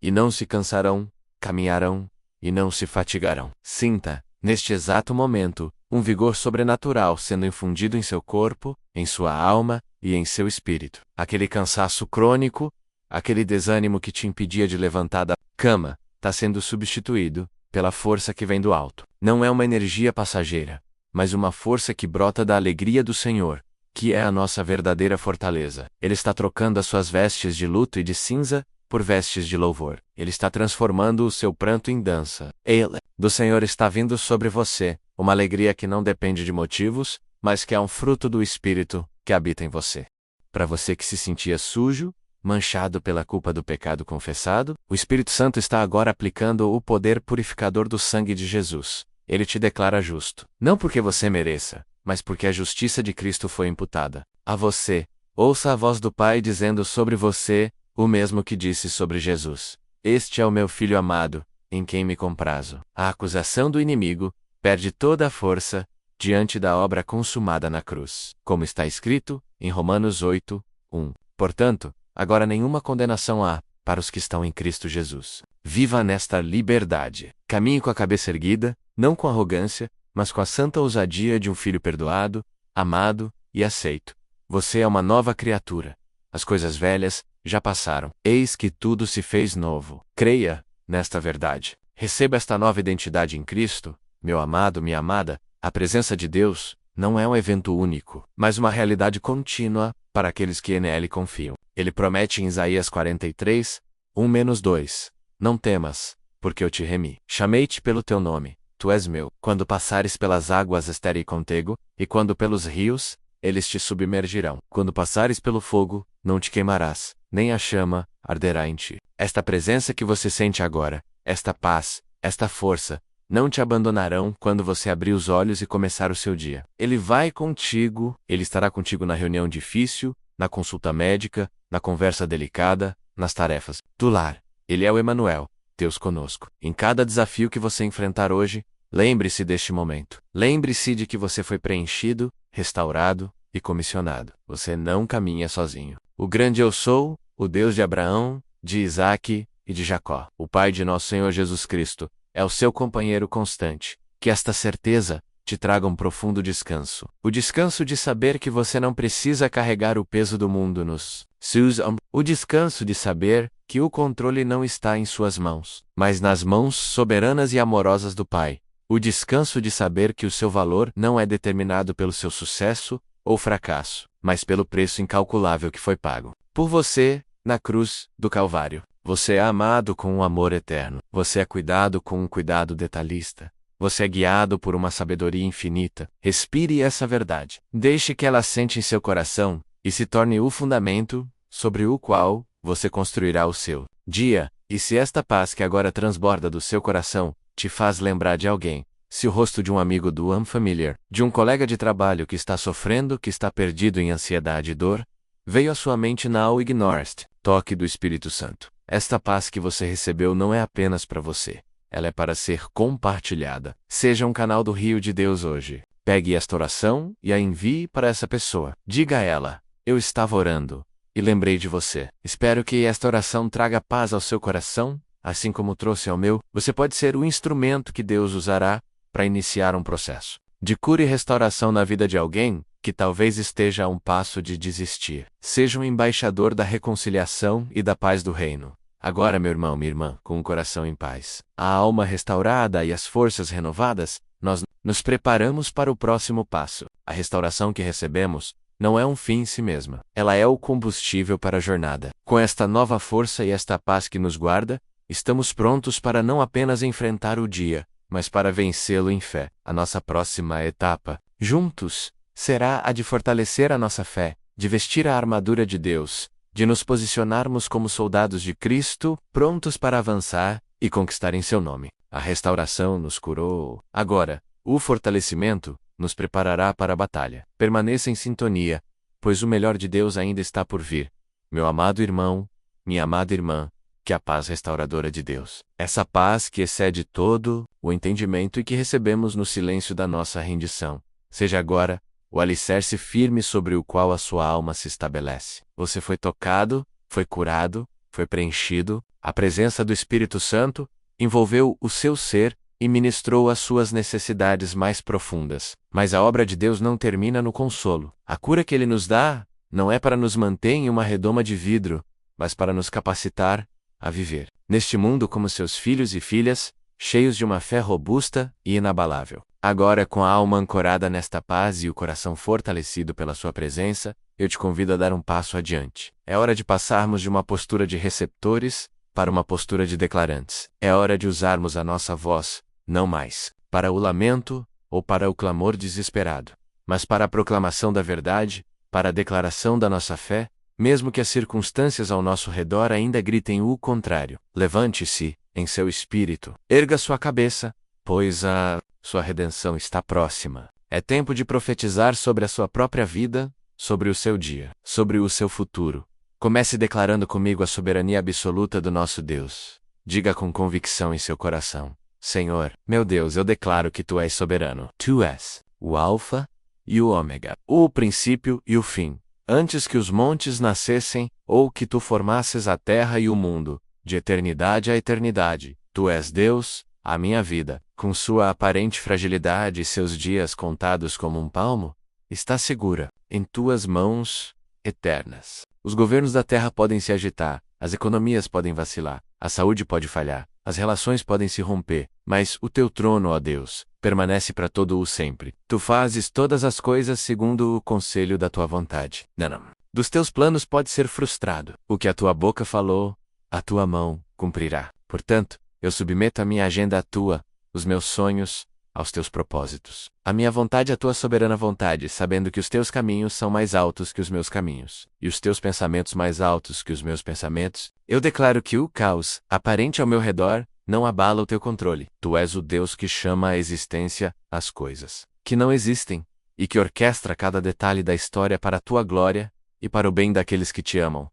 E não se cansarão, caminharão, e não se fatigarão. Sinta, neste exato momento, um vigor sobrenatural sendo infundido em seu corpo, em sua alma e em seu espírito. Aquele cansaço crônico, aquele desânimo que te impedia de levantar da cama, está sendo substituído pela força que vem do alto. Não é uma energia passageira, mas uma força que brota da alegria do Senhor, que é a nossa verdadeira fortaleza. Ele está trocando as suas vestes de luto e de cinza por vestes de louvor. Ele está transformando o seu pranto em dança. Ele, do Senhor está vindo sobre você, uma alegria que não depende de motivos, mas que é um fruto do Espírito que habita em você. Para você que se sentia sujo, manchado pela culpa do pecado confessado, o Espírito Santo está agora aplicando o poder purificador do sangue de Jesus. Ele te declara justo. Não porque você mereça, mas porque a justiça de Cristo foi imputada a você. Ouça a voz do Pai dizendo sobre você o mesmo que disse sobre Jesus. Este é o meu Filho amado, em quem me comprazo. A acusação do inimigo perde toda a força diante da obra consumada na cruz. Como está escrito em Romanos 8:1. Portanto, agora nenhuma condenação há para os que estão em Cristo Jesus. Viva nesta liberdade. Caminhe com a cabeça erguida, não com arrogância, mas com a santa ousadia de um filho perdoado, amado e aceito. Você é uma nova criatura. As coisas velhas já passaram. Eis que tudo se fez novo. Creia nesta verdade. Receba esta nova identidade em Cristo, meu amado, minha amada. A presença de Deus não é um evento único, mas uma realidade contínua para aqueles que nele confiam. Ele promete em Isaías 43:1-2. Não temas, porque eu te remi. Chamei-te pelo teu nome, tu és meu. Quando passares pelas águas estarei contigo, e quando pelos rios, eles te submergirão. Quando passares pelo fogo, não te queimarás, nem a chama arderá em ti. Esta presença que você sente agora, esta paz, esta força, não te abandonarão quando você abrir os olhos e começar o seu dia. Ele vai contigo, ele estará contigo na reunião difícil, na consulta médica, na conversa delicada, nas tarefas do lar. Ele é o Emanuel, Deus conosco. Em cada desafio que você enfrentar hoje, lembre-se deste momento. Lembre-se de que você foi preenchido, restaurado e comissionado. Você não caminha sozinho. O grande eu sou, o Deus de Abraão, de Isaque e de Jacó, o Pai de nosso Senhor Jesus Cristo, é o seu companheiro constante. Que esta certeza te traga um profundo descanso. O descanso de saber que você não precisa carregar o peso do mundo nos seus ombros. O descanso de saber que o controle não está em suas mãos, mas nas mãos soberanas e amorosas do Pai. O descanso de saber que o seu valor não é determinado pelo seu sucesso ou fracasso, mas pelo preço incalculável que foi pago por você, na cruz do Calvário. Você é amado com um amor eterno. Você é cuidado com um cuidado detalhista. Você é guiado por uma sabedoria infinita. Respire essa verdade. Deixe que ela assente em seu coração e se torne o fundamento sobre o qual você construirá o seu dia. E se esta paz que agora transborda do seu coração te faz lembrar de alguém, se o rosto de um amigo do unfamiliar, de um colega de trabalho que está sofrendo, que está perdido em ansiedade e dor, veio à sua mente now ignorest, toque do Espírito Santo. Esta paz que você recebeu não é apenas para você. Ela é para ser compartilhada. Seja um canal do Rio de Deus hoje. Pegue esta oração e a envie para essa pessoa. Diga a ela: eu estava orando e lembrei de você. Espero que esta oração traga paz ao seu coração, assim como trouxe ao meu. Você pode ser o instrumento que Deus usará para iniciar um processo de cura e restauração na vida de alguém que talvez esteja a um passo de desistir. Seja um embaixador da reconciliação e da paz do reino. Agora, meu irmão, minha irmã, com o coração em paz, a alma restaurada e as forças renovadas, nós nos preparamos para o próximo passo. A restauração que recebemos não é um fim em si mesma. Ela é o combustível para a jornada. Com esta nova força e esta paz que nos guarda, estamos prontos para não apenas enfrentar o dia, mas para vencê-lo em fé. A nossa próxima etapa, juntos, será a de fortalecer a nossa fé, de vestir a armadura de Deus, de nos posicionarmos como soldados de Cristo, prontos para avançar e conquistar em seu nome. A restauração nos curou. Agora, o fortalecimento nos preparará para a batalha. Permaneça em sintonia, pois o melhor de Deus ainda está por vir. Meu amado irmão, minha amada irmã, que a paz restauradora de Deus, essa paz que excede todo o entendimento e que recebemos no silêncio da nossa rendição, seja agora o alicerce firme sobre o qual a sua alma se estabelece. Você foi tocado, foi curado, foi preenchido, a presença do Espírito Santo envolveu o seu ser e ministrou as suas necessidades mais profundas. Mas a obra de Deus não termina no consolo. A cura que Ele nos dá não é para nos manter em uma redoma de vidro, mas para nos capacitar a viver neste mundo como seus filhos e filhas, cheios de uma fé robusta e inabalável. Agora, com a alma ancorada nesta paz e o coração fortalecido pela sua presença, eu te convido a dar um passo adiante. É hora de passarmos de uma postura de receptores para uma postura de declarantes. É hora de usarmos a nossa voz, não mais para o lamento ou para o clamor desesperado, mas para a proclamação da verdade, para a declaração da nossa fé, mesmo que as circunstâncias ao nosso redor ainda gritem o contrário. Levante-se em seu espírito, erga sua cabeça, pois a sua redenção está próxima. É tempo de profetizar sobre a sua própria vida, sobre o seu dia, sobre o seu futuro. Comece declarando comigo a soberania absoluta do nosso Deus. Diga com convicção em seu coração: Senhor, meu Deus, eu declaro que Tu és soberano. Tu és o Alfa e o Ômega, o princípio e o fim. Antes que os montes nascessem, ou que Tu formasses a terra e o mundo, de eternidade a eternidade, Tu és Deus, a minha vida, com sua aparente fragilidade e seus dias contados como um palmo, está segura em Tuas mãos eternas. Os governos da terra podem se agitar, as economias podem vacilar, a saúde pode falhar, as relações podem se romper, mas o Teu trono, ó Deus, permanece para todo o sempre. Tu fazes todas as coisas segundo o conselho da Tua vontade. Não. Dos Teus planos pode ser frustrado. O que a Tua boca falou, a Tua mão cumprirá. Portanto, eu submeto a minha agenda à Tua, os meus sonhos aos Teus propósitos. A minha vontade à Tua soberana vontade, sabendo que os Teus caminhos são mais altos que os meus caminhos, e os Teus pensamentos mais altos que os meus pensamentos. Eu declaro que o caos, aparente ao meu redor, não abala o Teu controle. Tu és o Deus que chama à existência as coisas que não existem, e que orquestra cada detalhe da história para a Tua glória e para o bem daqueles que Te amam.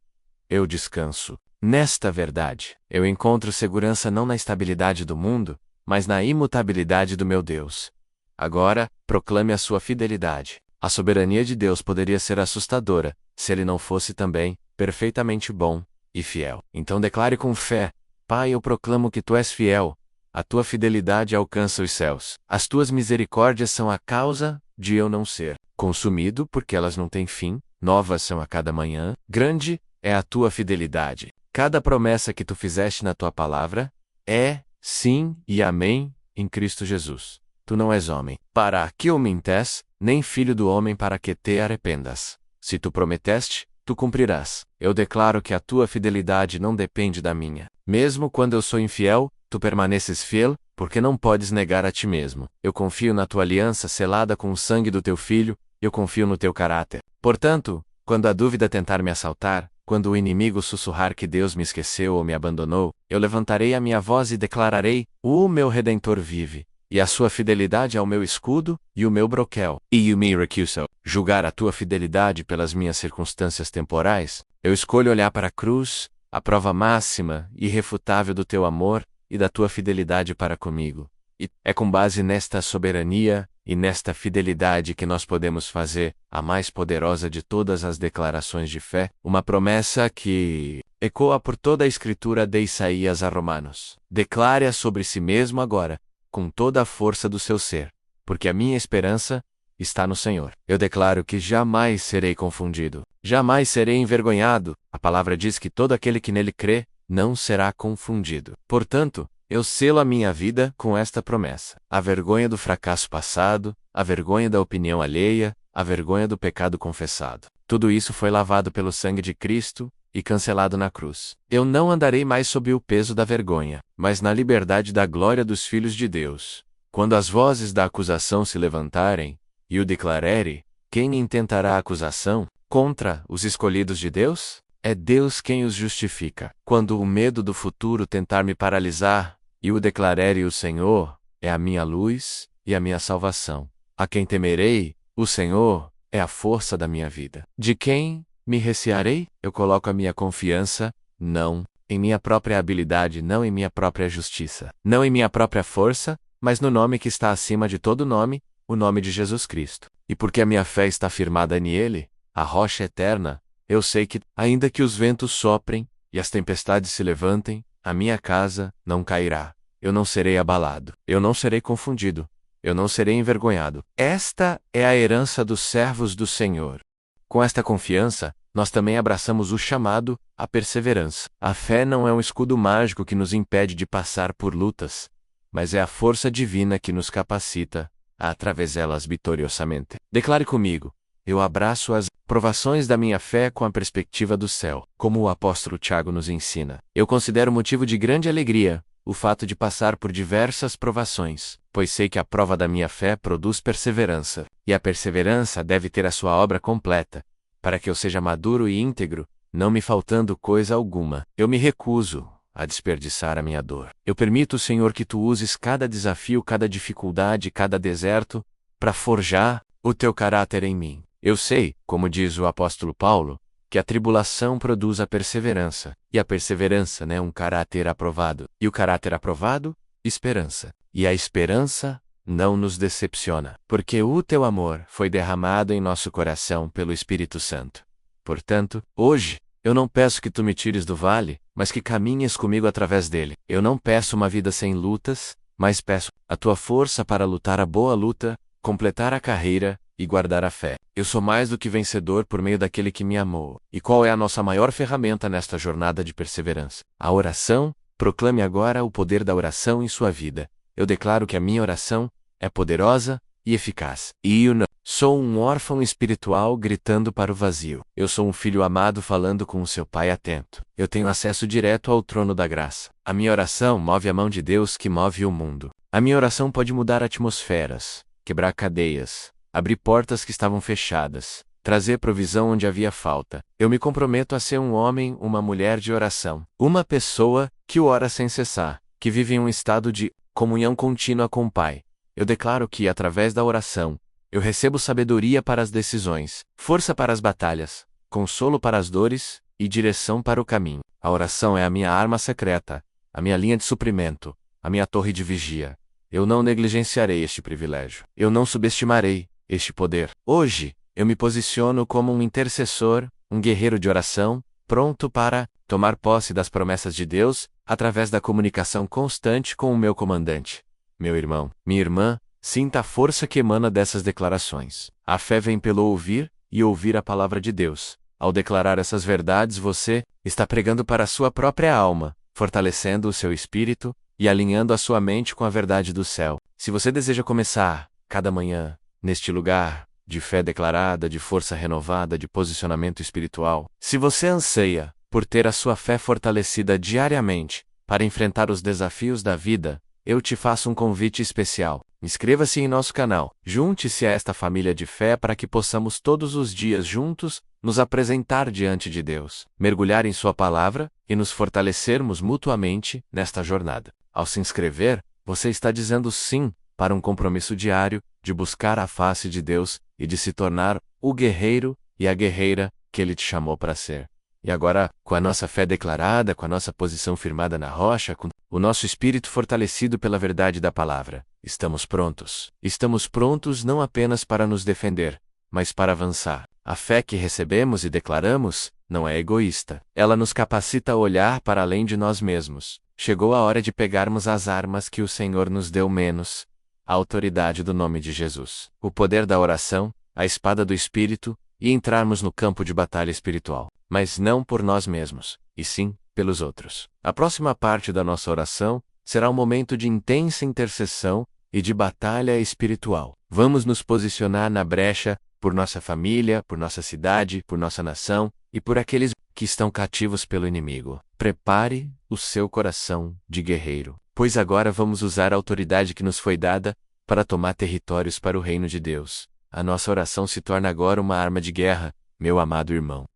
Eu descanso nesta verdade. Eu encontro segurança não na estabilidade do mundo, mas na imutabilidade do meu Deus. Agora, proclame a sua fidelidade. A soberania de Deus poderia ser assustadora, se Ele não fosse também perfeitamente bom e fiel. Então declare com fé: Pai, eu proclamo que Tu és fiel. A Tua fidelidade alcança os céus. As Tuas misericórdias são a causa de eu não ser consumido, porque elas não têm fim. Novas são a cada manhã. Grande é a Tua fidelidade. Cada promessa que Tu fizeste na Tua palavra é sim e amém, em Cristo Jesus. Tu não és homem para que o mintes, nem filho do homem para que te arrependas. Se Tu prometeste, Tu cumprirás. Eu declaro que a Tua fidelidade não depende da minha. Mesmo quando eu sou infiel, Tu permaneces fiel, porque não podes negar a Ti mesmo. Eu confio na Tua aliança selada com o sangue do Teu Filho, eu confio no Teu caráter. Portanto, quando a dúvida tentar me assaltar, quando o inimigo sussurrar que Deus me esqueceu ou me abandonou, eu levantarei a minha voz e declararei: o meu Redentor vive, e a sua fidelidade é o meu escudo e o meu broquel. E o me recuso. Julgar a Tua fidelidade pelas minhas circunstâncias temporais, eu escolho olhar para a cruz, a prova máxima e irrefutável do Teu amor e da Tua fidelidade para comigo. E é com base nesta soberania e nesta fidelidade que nós podemos fazer a mais poderosa de todas as declarações de fé, uma promessa que ecoa por toda a Escritura de Isaías a Romanos. Declare-a sobre si mesmo agora, com toda a força do seu ser, porque a minha esperança está no Senhor. Eu declaro que jamais serei confundido, jamais serei envergonhado. A palavra diz que todo aquele que nele crê não será confundido. Portanto, eu selo a minha vida com esta promessa. A vergonha do fracasso passado, a vergonha da opinião alheia, a vergonha do pecado confessado. Tudo isso foi lavado pelo sangue de Cristo e cancelado na cruz. Eu não andarei mais sob o peso da vergonha, mas na liberdade da glória dos filhos de Deus. Quando as vozes da acusação se levantarem, e o declararem, quem intentará a acusação contra os escolhidos de Deus? É Deus quem os justifica. Quando o medo do futuro tentar me paralisar, e o declarare o Senhor, é a minha luz e a minha salvação. A quem temerei, o Senhor, é a força da minha vida. De quem me recearei? Eu coloco a minha confiança, não em minha própria habilidade, não em minha própria justiça, não em minha própria força, mas no nome que está acima de todo nome, o nome de Jesus Cristo. E porque a minha fé está firmada nele, a rocha eterna, eu sei que, ainda que os ventos soprem e as tempestades se levantem, a minha casa não cairá. Eu não serei abalado. Eu não serei confundido. Eu não serei envergonhado. Esta é a herança dos servos do Senhor. Com esta confiança, nós também abraçamos o chamado à perseverança. A fé não é um escudo mágico que nos impede de passar por lutas, mas é a força divina que nos capacita a atravessá-las vitoriosamente. Declare comigo: eu abraço as provações da minha fé com a perspectiva do céu, como o apóstolo Tiago nos ensina. Eu considero motivo de grande alegria o fato de passar por diversas provações, pois sei que a prova da minha fé produz perseverança, e a perseverança deve ter a sua obra completa, para que eu seja maduro e íntegro, não me faltando coisa alguma. Eu me recuso a desperdiçar a minha dor. Eu permito, Senhor, que tu uses cada desafio, cada dificuldade, cada deserto, para forjar o teu caráter em mim. Eu sei, como diz o apóstolo Paulo, que a tribulação produz a perseverança, e a perseverança, um caráter aprovado. E o caráter aprovado, esperança. E a esperança não nos decepciona, porque o teu amor foi derramado em nosso coração pelo Espírito Santo. Portanto, hoje, eu não peço que tu me tires do vale, mas que caminhes comigo através dele. Eu não peço uma vida sem lutas, mas peço a tua força para lutar a boa luta, completar a carreira e guardar a fé. Eu sou mais do que vencedor por meio daquele que me amou. E qual é a nossa maior ferramenta nesta jornada de perseverança? A oração. Proclame agora o poder da oração em sua vida. Eu declaro que a minha oração é poderosa e eficaz. E eu não sou um órfão espiritual gritando para o vazio. Eu sou um filho amado falando com o seu pai atento. Eu tenho acesso direto ao trono da graça. A minha oração move a mão de Deus que move o mundo. A minha oração pode mudar atmosferas, quebrar cadeias, abrir portas que estavam fechadas, trazer provisão onde havia falta. Eu me comprometo a ser um homem, uma mulher de oração. Uma pessoa que ora sem cessar, que vive em um estado de comunhão contínua com o Pai. Eu declaro que, através da oração, eu recebo sabedoria para as decisões, força para as batalhas, consolo para as dores e direção para o caminho. A oração é a minha arma secreta, a minha linha de suprimento, a minha torre de vigia. Eu não negligenciarei este privilégio. Eu não subestimarei este poder. Hoje, eu me posiciono como um intercessor, um guerreiro de oração, pronto para tomar posse das promessas de Deus através da comunicação constante com o meu comandante. Meu irmão, minha irmã, sinta a força que emana dessas declarações. A fé vem pelo ouvir, e ouvir a palavra de Deus. Ao declarar essas verdades, você está pregando para a sua própria alma, fortalecendo o seu espírito e alinhando a sua mente com a verdade do céu. Se você deseja começar, cada manhã, neste lugar de fé declarada, de força renovada, de posicionamento espiritual, se você anseia por ter a sua fé fortalecida diariamente para enfrentar os desafios da vida, eu te faço um convite especial. Inscreva-se em nosso canal. Junte-se a esta família de fé para que possamos todos os dias juntos nos apresentar diante de Deus, mergulhar em sua palavra e nos fortalecermos mutuamente nesta jornada. Ao se inscrever, você está dizendo sim para um compromisso diário de buscar a face de Deus e de se tornar o guerreiro e a guerreira que Ele te chamou para ser. E agora, com a nossa fé declarada, com a nossa posição firmada na rocha, com o nosso espírito fortalecido pela verdade da palavra, estamos prontos. Estamos prontos não apenas para nos defender, mas para avançar. A fé que recebemos e declaramos não é egoísta. Ela nos capacita a olhar para além de nós mesmos. Chegou a hora de pegarmos as armas que o Senhor nos deu menos, a autoridade do nome de Jesus, o poder da oração, a espada do Espírito, e entrarmos no campo de batalha espiritual. Mas não por nós mesmos, e sim pelos outros. A próxima parte da nossa oração será um momento de intensa intercessão e de batalha espiritual. Vamos nos posicionar na brecha por nossa família, por nossa cidade, por nossa nação e por aqueles que estão cativos pelo inimigo. Prepare o seu coração de guerreiro, pois agora vamos usar a autoridade que nos foi dada para tomar territórios para o reino de Deus. A nossa oração se torna agora uma arma de guerra, meu amado irmão.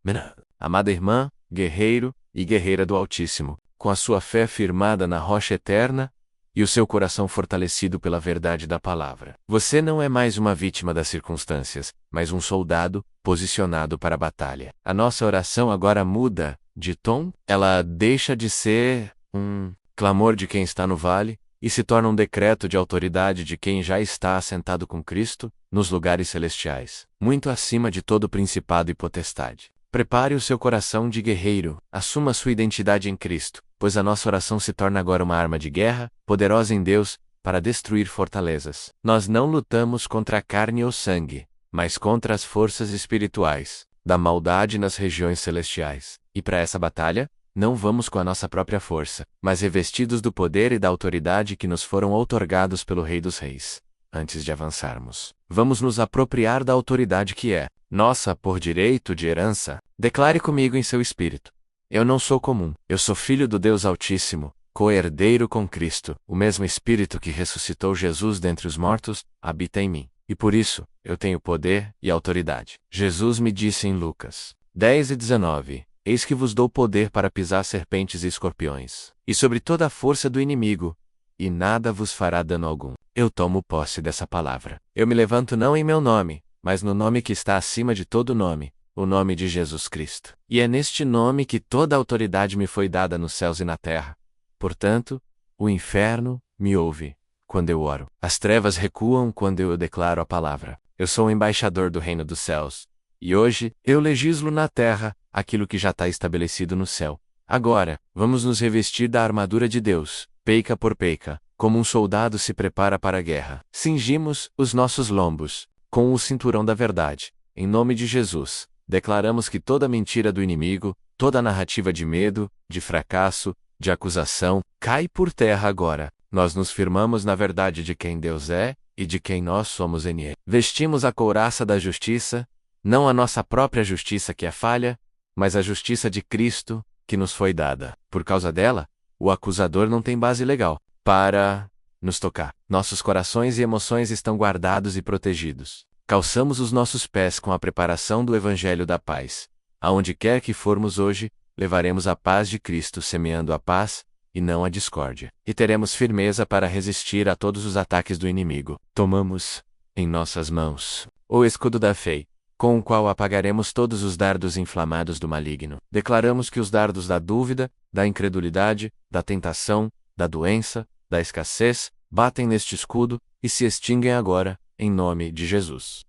Amada irmã, guerreiro e guerreira do Altíssimo, com a sua fé firmada na rocha eterna e o seu coração fortalecido pela verdade da palavra. Você não é mais uma vítima das circunstâncias, mas um soldado posicionado para a batalha. A nossa oração agora muda de tom, ela deixa de ser um clamor de quem está no vale e se torna um decreto de autoridade de quem já está assentado com Cristo nos lugares celestiais, muito acima de todo principado e potestade. Prepare o seu coração de guerreiro, assuma sua identidade em Cristo, pois a nossa oração se torna agora uma arma de guerra, poderosa em Deus, para destruir fortalezas. Nós não lutamos contra a carne ou sangue, mas contra as forças espirituais da maldade nas regiões celestiais. E para essa batalha, não vamos com a nossa própria força, mas revestidos do poder e da autoridade que nos foram outorgados pelo Rei dos Reis. Antes de avançarmos, vamos nos apropriar da autoridade que é nossa por direito de herança. Declare comigo em seu espírito: eu não sou comum, eu sou filho do Deus Altíssimo, co-herdeiro com Cristo. O mesmo Espírito que ressuscitou Jesus dentre os mortos habita em mim, e por isso eu tenho poder e autoridade. Jesus me disse em Lucas 10:19: Eis que vos dou poder para pisar serpentes e escorpiões, e sobre toda a força do inimigo, e nada vos fará dano algum. Eu tomo posse dessa palavra. Eu me levanto não em meu nome, mas no nome que está acima de todo nome, o nome de Jesus Cristo. E é neste nome que toda a autoridade me foi dada nos céus e na terra. Portanto, o inferno me ouve quando eu oro. As trevas recuam quando eu declaro a palavra. Eu sou o embaixador do reino dos céus. E hoje, eu legislo na terra aquilo que já está estabelecido no céu. Agora, vamos nos revestir da armadura de Deus, peica por peica, como um soldado se prepara para a guerra. Cingimos os nossos lombos com o cinturão da verdade. Em nome de Jesus, declaramos que toda mentira do inimigo, toda narrativa de medo, de fracasso, de acusação, cai por terra agora. Nós nos firmamos na verdade de quem Deus é e de quem nós somos em Ele. Vestimos a couraça da justiça, não a nossa própria justiça que é falha, mas a justiça de Cristo que nos foi dada. Por causa dela, o acusador não tem base legal para nos tocar. Nossos corações e emoções estão guardados e protegidos. Calçamos os nossos pés com a preparação do Evangelho da paz. Aonde quer que formos hoje, levaremos a paz de Cristo semeando a paz, e não a discórdia. E teremos firmeza para resistir a todos os ataques do inimigo. Tomamos, em nossas mãos, o escudo da fé, com o qual apagaremos todos os dardos inflamados do maligno. Declaramos que os dardos da dúvida, da incredulidade, da tentação, da doença, da escassez, batem neste escudo, e se extinguem agora, em nome de Jesus.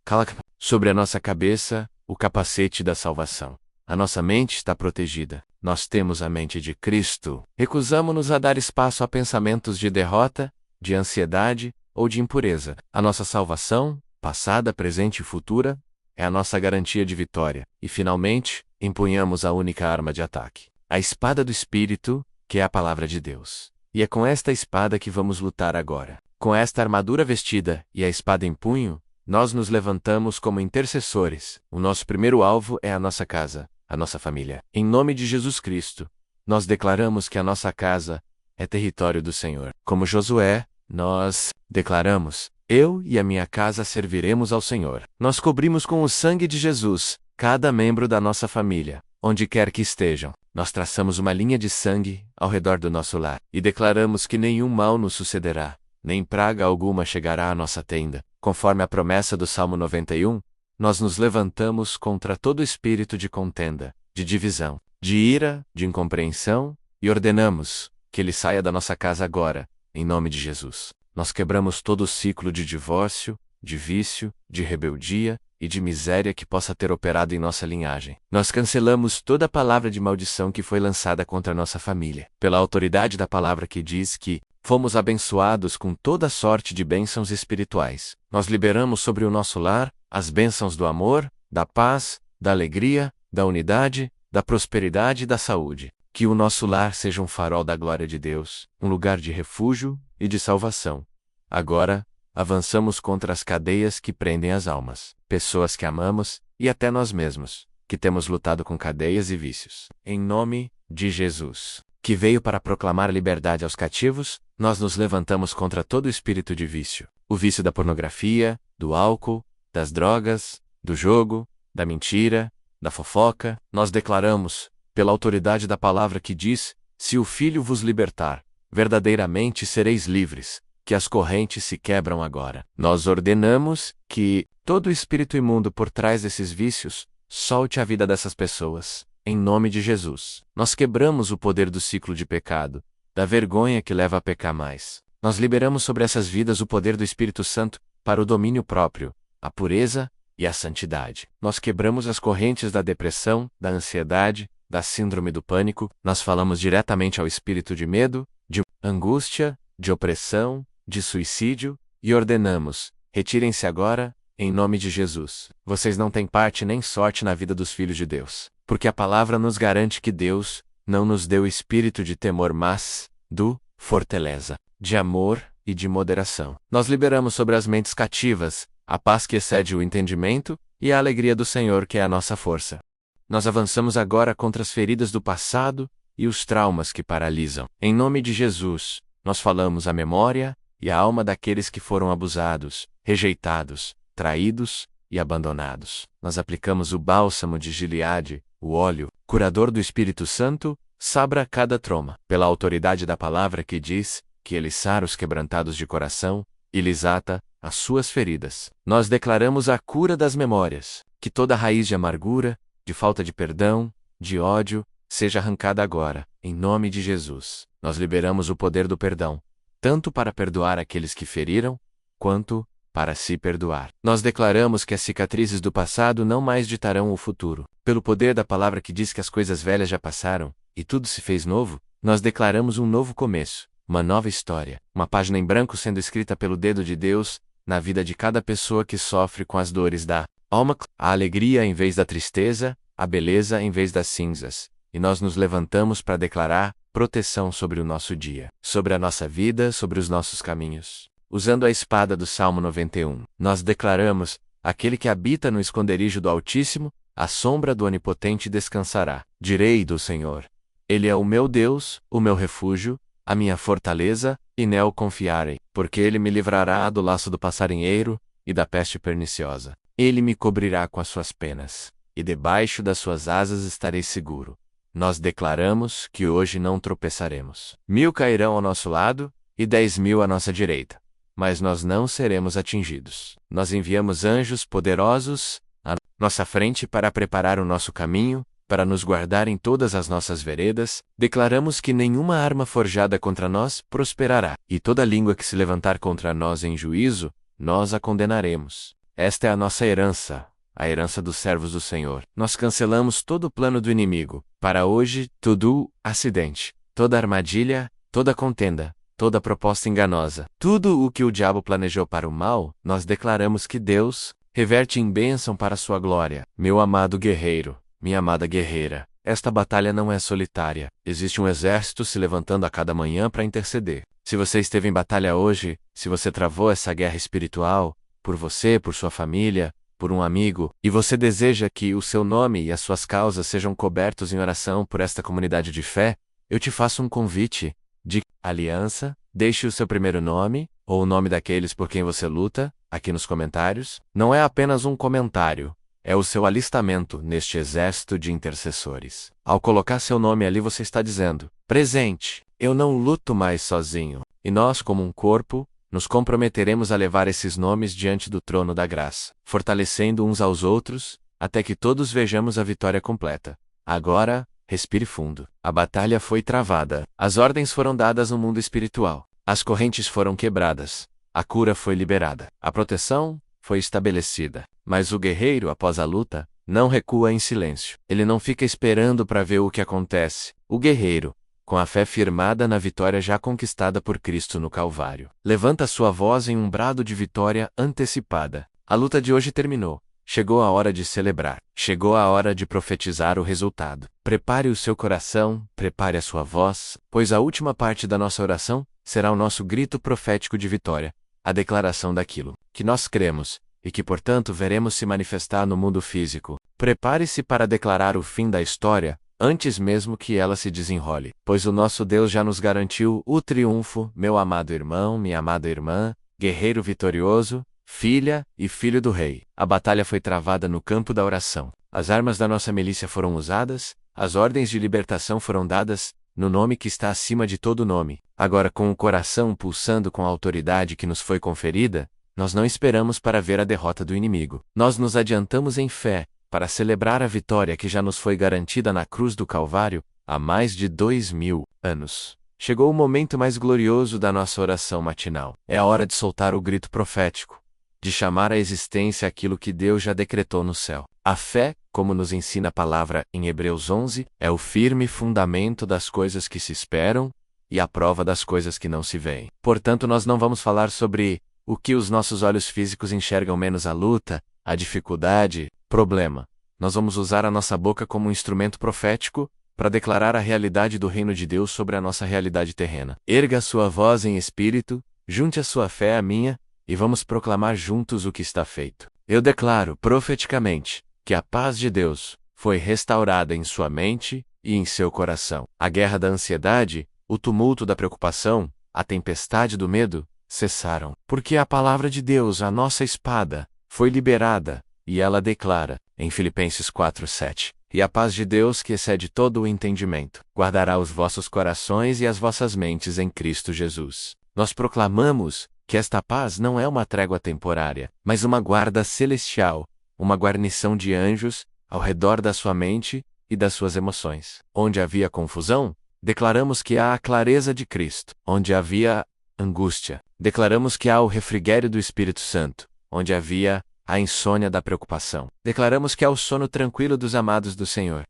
Sobre a nossa cabeça, o capacete da salvação. A nossa mente está protegida. Nós temos a mente de Cristo. Recusamo-nos a dar espaço a pensamentos de derrota, de ansiedade ou de impureza. A nossa salvação, passada, presente e futura, é a nossa garantia de vitória. E, finalmente, empunhamos a única arma de ataque: a espada do Espírito, que é a palavra de Deus. E é com esta espada que vamos lutar agora. Com esta armadura vestida e a espada em punho, nós nos levantamos como intercessores. O nosso primeiro alvo é a nossa casa, a nossa família. Em nome de Jesus Cristo, nós declaramos que a nossa casa é território do Senhor. Como Josué, nós declaramos: eu e a minha casa serviremos ao Senhor. Nós cobrimos com o sangue de Jesus cada membro da nossa família, onde quer que estejam. Nós traçamos uma linha de sangue ao redor do nosso lar e declaramos que nenhum mal nos sucederá, nem praga alguma chegará à nossa tenda. Conforme a promessa do Salmo 91, nós nos levantamos contra todo espírito de contenda, de divisão, de ira, de incompreensão, e ordenamos que ele saia da nossa casa agora, em nome de Jesus. Nós quebramos todo o ciclo de divórcio, de vício, de rebeldia e de miséria que possa ter operado em nossa linhagem. Nós cancelamos toda palavra de maldição que foi lançada contra nossa família, pela autoridade da palavra que diz que fomos abençoados com toda sorte de bênçãos espirituais. Nós liberamos sobre o nosso lar as bênçãos do amor, da paz, da alegria, da unidade, da prosperidade e da saúde. Que o nosso lar seja um farol da glória de Deus, um lugar de refúgio e de salvação. Agora, avançamos contra as cadeias que prendem as almas, pessoas que amamos e até nós mesmos, que temos lutado com cadeias e vícios. Em nome de Jesus, que veio para proclamar liberdade aos cativos, nós nos levantamos contra todo espírito de vício. O vício da pornografia, do álcool, das drogas, do jogo, da mentira, da fofoca. Nós declaramos, pela autoridade da palavra que diz: se o Filho vos libertar, verdadeiramente sereis livres, que as correntes se quebram agora. Nós ordenamos que todo espírito imundo por trás desses vícios solte a vida dessas pessoas, em nome de Jesus. Nós quebramos o poder do ciclo de pecado, da vergonha que leva a pecar mais. Nós liberamos sobre essas vidas o poder do Espírito Santo para o domínio próprio, a pureza e a santidade. Nós quebramos as correntes da depressão, da ansiedade, da síndrome do pânico. Nós falamos diretamente ao espírito de medo, de angústia, de opressão, de suicídio, e ordenamos: retirem-se agora, em nome de Jesus. Vocês não têm parte nem sorte na vida dos filhos de Deus, porque a palavra nos garante que Deus não nos deu espírito de temor, mas fortaleza, de amor e de moderação. Nós liberamos sobre as mentes cativas a paz que excede o entendimento e a alegria do Senhor, que é a nossa força. Nós avançamos agora contra as feridas do passado e os traumas que paralisam. Em nome de Jesus, nós falamos a memória e a alma daqueles que foram abusados, rejeitados, traídos e abandonados. Nós aplicamos o bálsamo de Gileade, o óleo, curador do Espírito Santo, sabra cada trauma, pela autoridade da palavra que diz que ele sara os quebrantados de coração e lhes ata as suas feridas. Nós declaramos a cura das memórias, que toda raiz de amargura, de falta de perdão, de ódio, seja arrancada agora, em nome de Jesus. Nós liberamos o poder do perdão, tanto para perdoar aqueles que feriram, quanto para se perdoar. Nós declaramos que as cicatrizes do passado não mais ditarão o futuro. Pelo poder da palavra que diz que as coisas velhas já passaram, e tudo se fez novo, nós declaramos um novo começo, uma nova história, uma página em branco sendo escrita pelo dedo de Deus, na vida de cada pessoa que sofre com as dores da alma, a alegria em vez da tristeza, a beleza em vez das cinzas. E nós nos levantamos para declarar proteção sobre o nosso dia, sobre a nossa vida, sobre os nossos caminhos. Usando a espada do Salmo 91, nós declaramos: aquele que habita no esconderijo do Altíssimo, à sombra do Onipotente descansará. Direi do Senhor: Ele é o meu Deus, o meu refúgio, a minha fortaleza, e nele confiarei, porque Ele me livrará do laço do passarinheiro e da peste perniciosa. Ele me cobrirá com as suas penas, e debaixo das suas asas estarei seguro. Nós declaramos que hoje não tropeçaremos. 1000 cairão ao nosso lado, e 10.000 à nossa direita, mas nós não seremos atingidos. Nós enviamos anjos poderosos à nossa frente para preparar o nosso caminho, para nos guardar em todas as nossas veredas. Declaramos que nenhuma arma forjada contra nós prosperará, e toda língua que se levantar contra nós em juízo, nós a condenaremos. Esta é a nossa herança, a herança dos servos do Senhor. Nós cancelamos todo o plano do inimigo. Para hoje, todo acidente, toda armadilha, toda contenda, toda proposta enganosa, tudo o que o diabo planejou para o mal, nós declaramos que Deus reverte em bênção para a sua glória. Meu amado guerreiro, minha amada guerreira, esta batalha não é solitária. Existe um exército se levantando a cada manhã para interceder. Se você esteve em batalha hoje, se você travou essa guerra espiritual, por você, por sua família, por um amigo, e você deseja que o seu nome e as suas causas sejam cobertos em oração por esta comunidade de fé, eu te faço um convite de aliança. Deixe o seu primeiro nome, ou o nome daqueles por quem você luta, aqui nos comentários. Não é apenas um comentário, é o seu alistamento neste exército de intercessores. Ao colocar seu nome ali, você está dizendo: presente, eu não luto mais sozinho. E nós, como um corpo, nos comprometeremos a levar esses nomes diante do trono da graça, fortalecendo uns aos outros, até que todos vejamos a vitória completa. Agora, respire fundo. A batalha foi travada. As ordens foram dadas no mundo espiritual. As correntes foram quebradas. A cura foi liberada. A proteção foi estabelecida. Mas o guerreiro, após a luta, não recua em silêncio. Ele não fica esperando para ver o que acontece. O guerreiro, com a fé firmada na vitória já conquistada por Cristo no Calvário, levanta sua voz em um brado de vitória antecipada. A luta de hoje terminou. Chegou a hora de celebrar. Chegou a hora de profetizar o resultado. Prepare o seu coração, prepare a sua voz, pois a última parte da nossa oração será o nosso grito profético de vitória, a declaração daquilo que nós cremos e que, portanto, veremos se manifestar no mundo físico. Prepare-se para declarar o fim da história, antes mesmo que ela se desenrole, pois o nosso Deus já nos garantiu o triunfo. Meu amado irmão, minha amada irmã, guerreiro vitorioso, filha e filho do rei. A batalha foi travada no campo da oração. As armas da nossa milícia foram usadas, as ordens de libertação foram dadas, no nome que está acima de todo nome. Agora, com o coração pulsando com a autoridade que nos foi conferida, nós não esperamos para ver a derrota do inimigo. Nós nos adiantamos em fé, para celebrar a vitória que já nos foi garantida na cruz do Calvário, há mais de 2000 anos. Chegou o momento mais glorioso da nossa oração matinal. É a hora de soltar o grito profético, de chamar à existência aquilo que Deus já decretou no céu. A fé, como nos ensina a palavra em Hebreus 11, é o firme fundamento das coisas que se esperam e a prova das coisas que não se veem. Portanto, nós não vamos falar sobre o que os nossos olhos físicos enxergam, menos a luta, a dificuldade, problema. Nós vamos usar a nossa boca como um instrumento profético para declarar a realidade do reino de Deus sobre a nossa realidade terrena. Erga a sua voz em espírito, junte a sua fé à minha, e vamos proclamar juntos o que está feito. Eu declaro profeticamente que a paz de Deus foi restaurada em sua mente e em seu coração. A guerra da ansiedade, o tumulto da preocupação, a tempestade do medo cessaram, porque a palavra de Deus, a nossa espada, foi liberada, e ela declara, em Filipenses 4:7, e a paz de Deus, que excede todo o entendimento, guardará os vossos corações e as vossas mentes em Cristo Jesus. Nós proclamamos que esta paz não é uma trégua temporária, mas uma guarda celestial, uma guarnição de anjos ao redor da sua mente e das suas emoções. Onde havia confusão, declaramos que há a clareza de Cristo. Onde havia angústia, declaramos que há o refrigério do Espírito Santo. Onde havia a insônia da preocupação, declaramos que há o sono tranquilo dos amados do Senhor.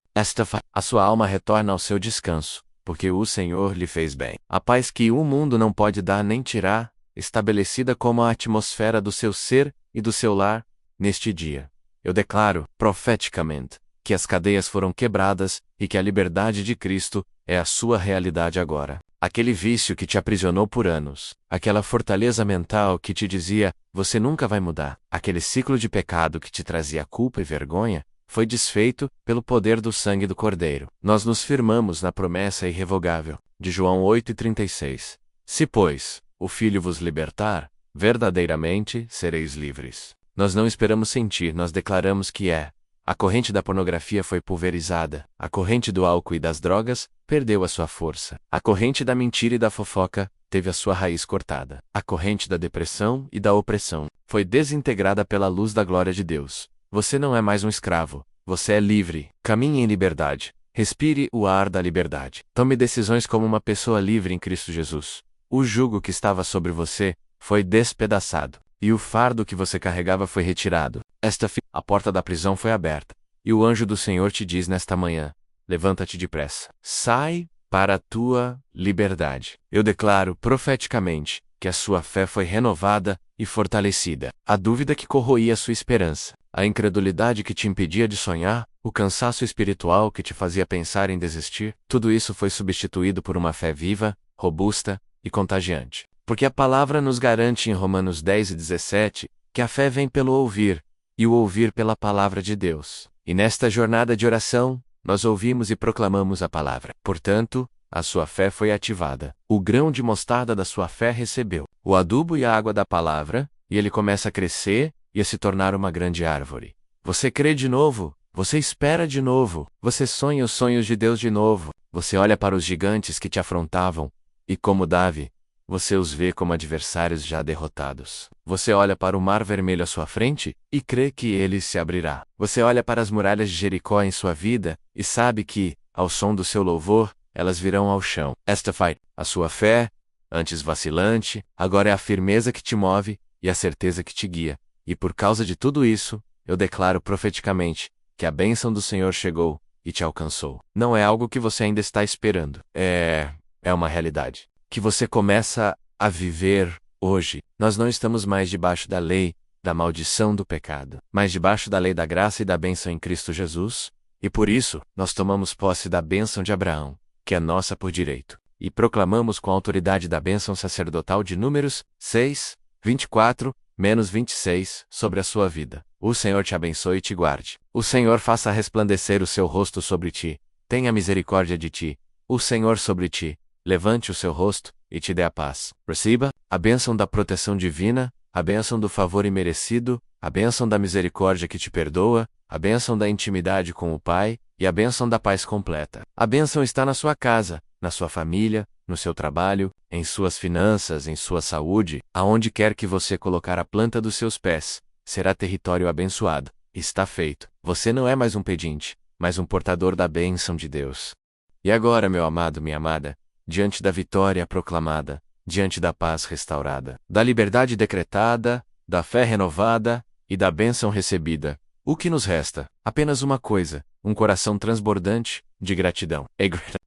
A sua alma retorna ao seu descanso, porque o Senhor lhe fez bem. A paz que o mundo não pode dar nem tirar, estabelecida como a atmosfera do seu ser e do seu lar, neste dia. Eu declaro, profeticamente, que as cadeias foram quebradas e que a liberdade de Cristo é a sua realidade agora. Aquele vício que te aprisionou por anos, aquela fortaleza mental que te dizia, você nunca vai mudar, aquele ciclo de pecado que te trazia culpa e vergonha, foi desfeito pelo poder do sangue do Cordeiro. Nós nos firmamos na promessa irrevogável, de João 8:36. Se, pois, o Filho vos libertar, verdadeiramente sereis livres. Nós não esperamos sentir, nós declaramos que é. A corrente da pornografia foi pulverizada. A corrente do álcool e das drogas perdeu a sua força. A corrente da mentira e da fofoca teve a sua raiz cortada. A corrente da depressão e da opressão foi desintegrada pela luz da glória de Deus. Você não é mais um escravo. Você é livre. Caminhe em liberdade. Respire o ar da liberdade. Tome decisões como uma pessoa livre em Cristo Jesus. O jugo que estava sobre você foi despedaçado. E o fardo que você carregava foi retirado. A porta da prisão foi aberta. E o anjo do Senhor te diz nesta manhã: levanta-te depressa. Sai para a tua liberdade. Eu declaro profeticamente que a sua fé foi renovada e fortalecida. A dúvida que corroía sua esperança, a incredulidade que te impedia de sonhar, o cansaço espiritual que te fazia pensar em desistir, tudo isso foi substituído por uma fé viva, robusta e contagiante. Porque a palavra nos garante em Romanos 10:17, que a fé vem pelo ouvir, e o ouvir pela palavra de Deus. E nesta jornada de oração, nós ouvimos e proclamamos a palavra. Portanto, a sua fé foi ativada. O grão de mostarda da sua fé recebeu o adubo e a água da palavra, e ele começa a crescer e a se tornar uma grande árvore. Você crê de novo, você espera de novo, você sonha os sonhos de Deus de novo, você olha para os gigantes que te afrontavam, e como Davi, você os vê como adversários já derrotados. Você olha para o mar vermelho à sua frente, e crê que ele se abrirá. Você olha para as muralhas de Jericó em sua vida, e sabe que, ao som do seu louvor, elas virão ao chão. A sua fé, antes vacilante, agora é a firmeza que te move, e a certeza que te guia. E por causa de tudo isso, eu declaro profeticamente, que a bênção do Senhor chegou, e te alcançou. Não é algo que você ainda está esperando. É uma realidade que você começa a viver hoje. Nós não estamos mais debaixo da lei, da maldição do pecado, mas debaixo da lei da graça e da bênção em Cristo Jesus, e por isso, nós tomamos posse da bênção de Abraão, que é nossa por direito, e proclamamos com a autoridade da bênção sacerdotal de Números 6:24-26 sobre a sua vida. O Senhor te abençoe e te guarde. O Senhor faça resplandecer o seu rosto sobre ti, tenha misericórdia de ti. O Senhor sobre ti levante o seu rosto, e te dê a paz. Receba a bênção da proteção divina, a bênção do favor imerecido, a bênção da misericórdia que te perdoa, a bênção da intimidade com o Pai, e a bênção da paz completa. A bênção está na sua casa, na sua família, no seu trabalho, em suas finanças, em sua saúde, aonde quer que você colocar a planta dos seus pés, será território abençoado. Está feito. Você não é mais um pedinte, mas um portador da bênção de Deus. E agora, meu amado, minha amada, diante da vitória proclamada, diante da paz restaurada, da liberdade decretada, da fé renovada e da bênção recebida, o que nos resta? Apenas uma coisa, um coração transbordante de gratidão.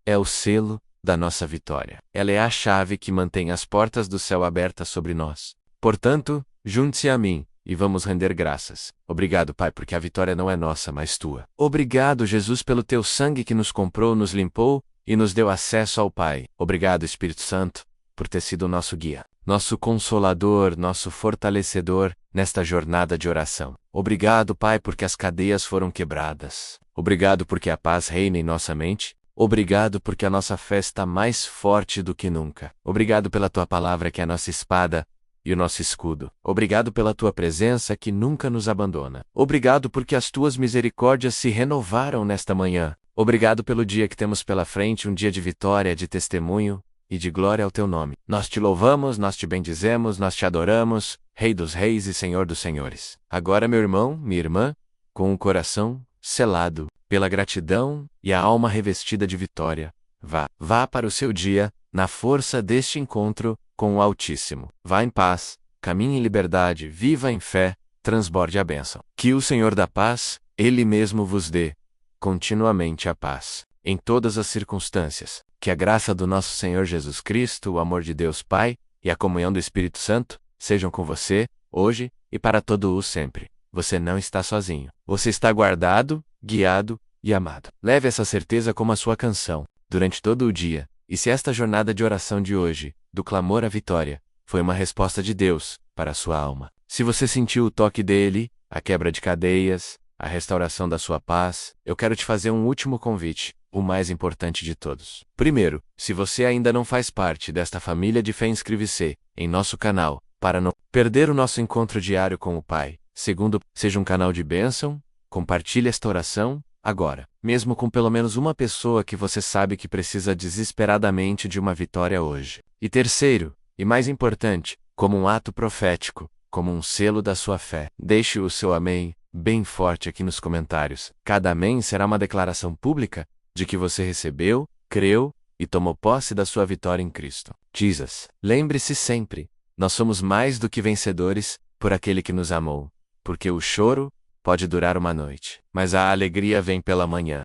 É o selo da nossa vitória. Ela é a chave que mantém as portas do céu abertas sobre nós. Portanto, junte-se a mim, e vamos render graças. Obrigado, Pai, porque a vitória não é nossa, mas tua. Obrigado, Jesus, pelo teu sangue que nos comprou, nos limpou e nos deu acesso ao Pai. Obrigado, Espírito Santo, por ter sido o nosso guia, nosso consolador, nosso fortalecedor nesta jornada de oração. Obrigado, Pai, porque as cadeias foram quebradas. Obrigado porque a paz reina em nossa mente. Obrigado porque a nossa fé está mais forte do que nunca. Obrigado pela tua palavra que é a nossa espada e o nosso escudo. Obrigado pela tua presença que nunca nos abandona. Obrigado porque as tuas misericórdias se renovaram nesta manhã. Obrigado pelo dia que temos pela frente, um dia de vitória, de testemunho e de glória ao teu nome. Nós te louvamos, nós te bendizemos, nós te adoramos, Rei dos reis e Senhor dos senhores. Agora, meu irmão, minha irmã, com o coração selado pela gratidão e a alma revestida de vitória, vá para o seu dia, na força deste encontro com o Altíssimo. Vá em paz, caminhe em liberdade, viva em fé, transborde a bênção. Que o Senhor da paz, Ele mesmo vos dê continuamente a paz, em todas as circunstâncias. Que a graça do nosso Senhor Jesus Cristo, o amor de Deus Pai e a comunhão do Espírito Santo sejam com você, hoje e para todo o sempre. Você não está sozinho. Você está guardado, guiado e amado. Leve essa certeza como a sua canção, durante todo o dia. E se esta jornada de oração de hoje, do clamor à vitória, foi uma resposta de Deus para a sua alma. Se você sentiu o toque dele, a quebra de cadeias, a restauração da sua paz, eu quero te fazer um último convite, o mais importante de todos. Primeiro, se você ainda não faz parte desta família de fé, inscreve-se em nosso canal, para não perder o nosso encontro diário com o Pai. Segundo, seja um canal de bênção, compartilhe esta oração agora, mesmo com pelo menos uma pessoa que você sabe que precisa desesperadamente de uma vitória hoje. E terceiro, e mais importante, como um ato profético, como um selo da sua fé, deixe o seu amém bem forte aqui nos comentários. Cada amém será uma declaração pública de que você recebeu, creu e tomou posse da sua vitória em Cristo Jesus. Lembre-se sempre, nós somos mais do que vencedores por aquele que nos amou, porque o choro pode durar uma noite, mas a alegria vem pela manhã.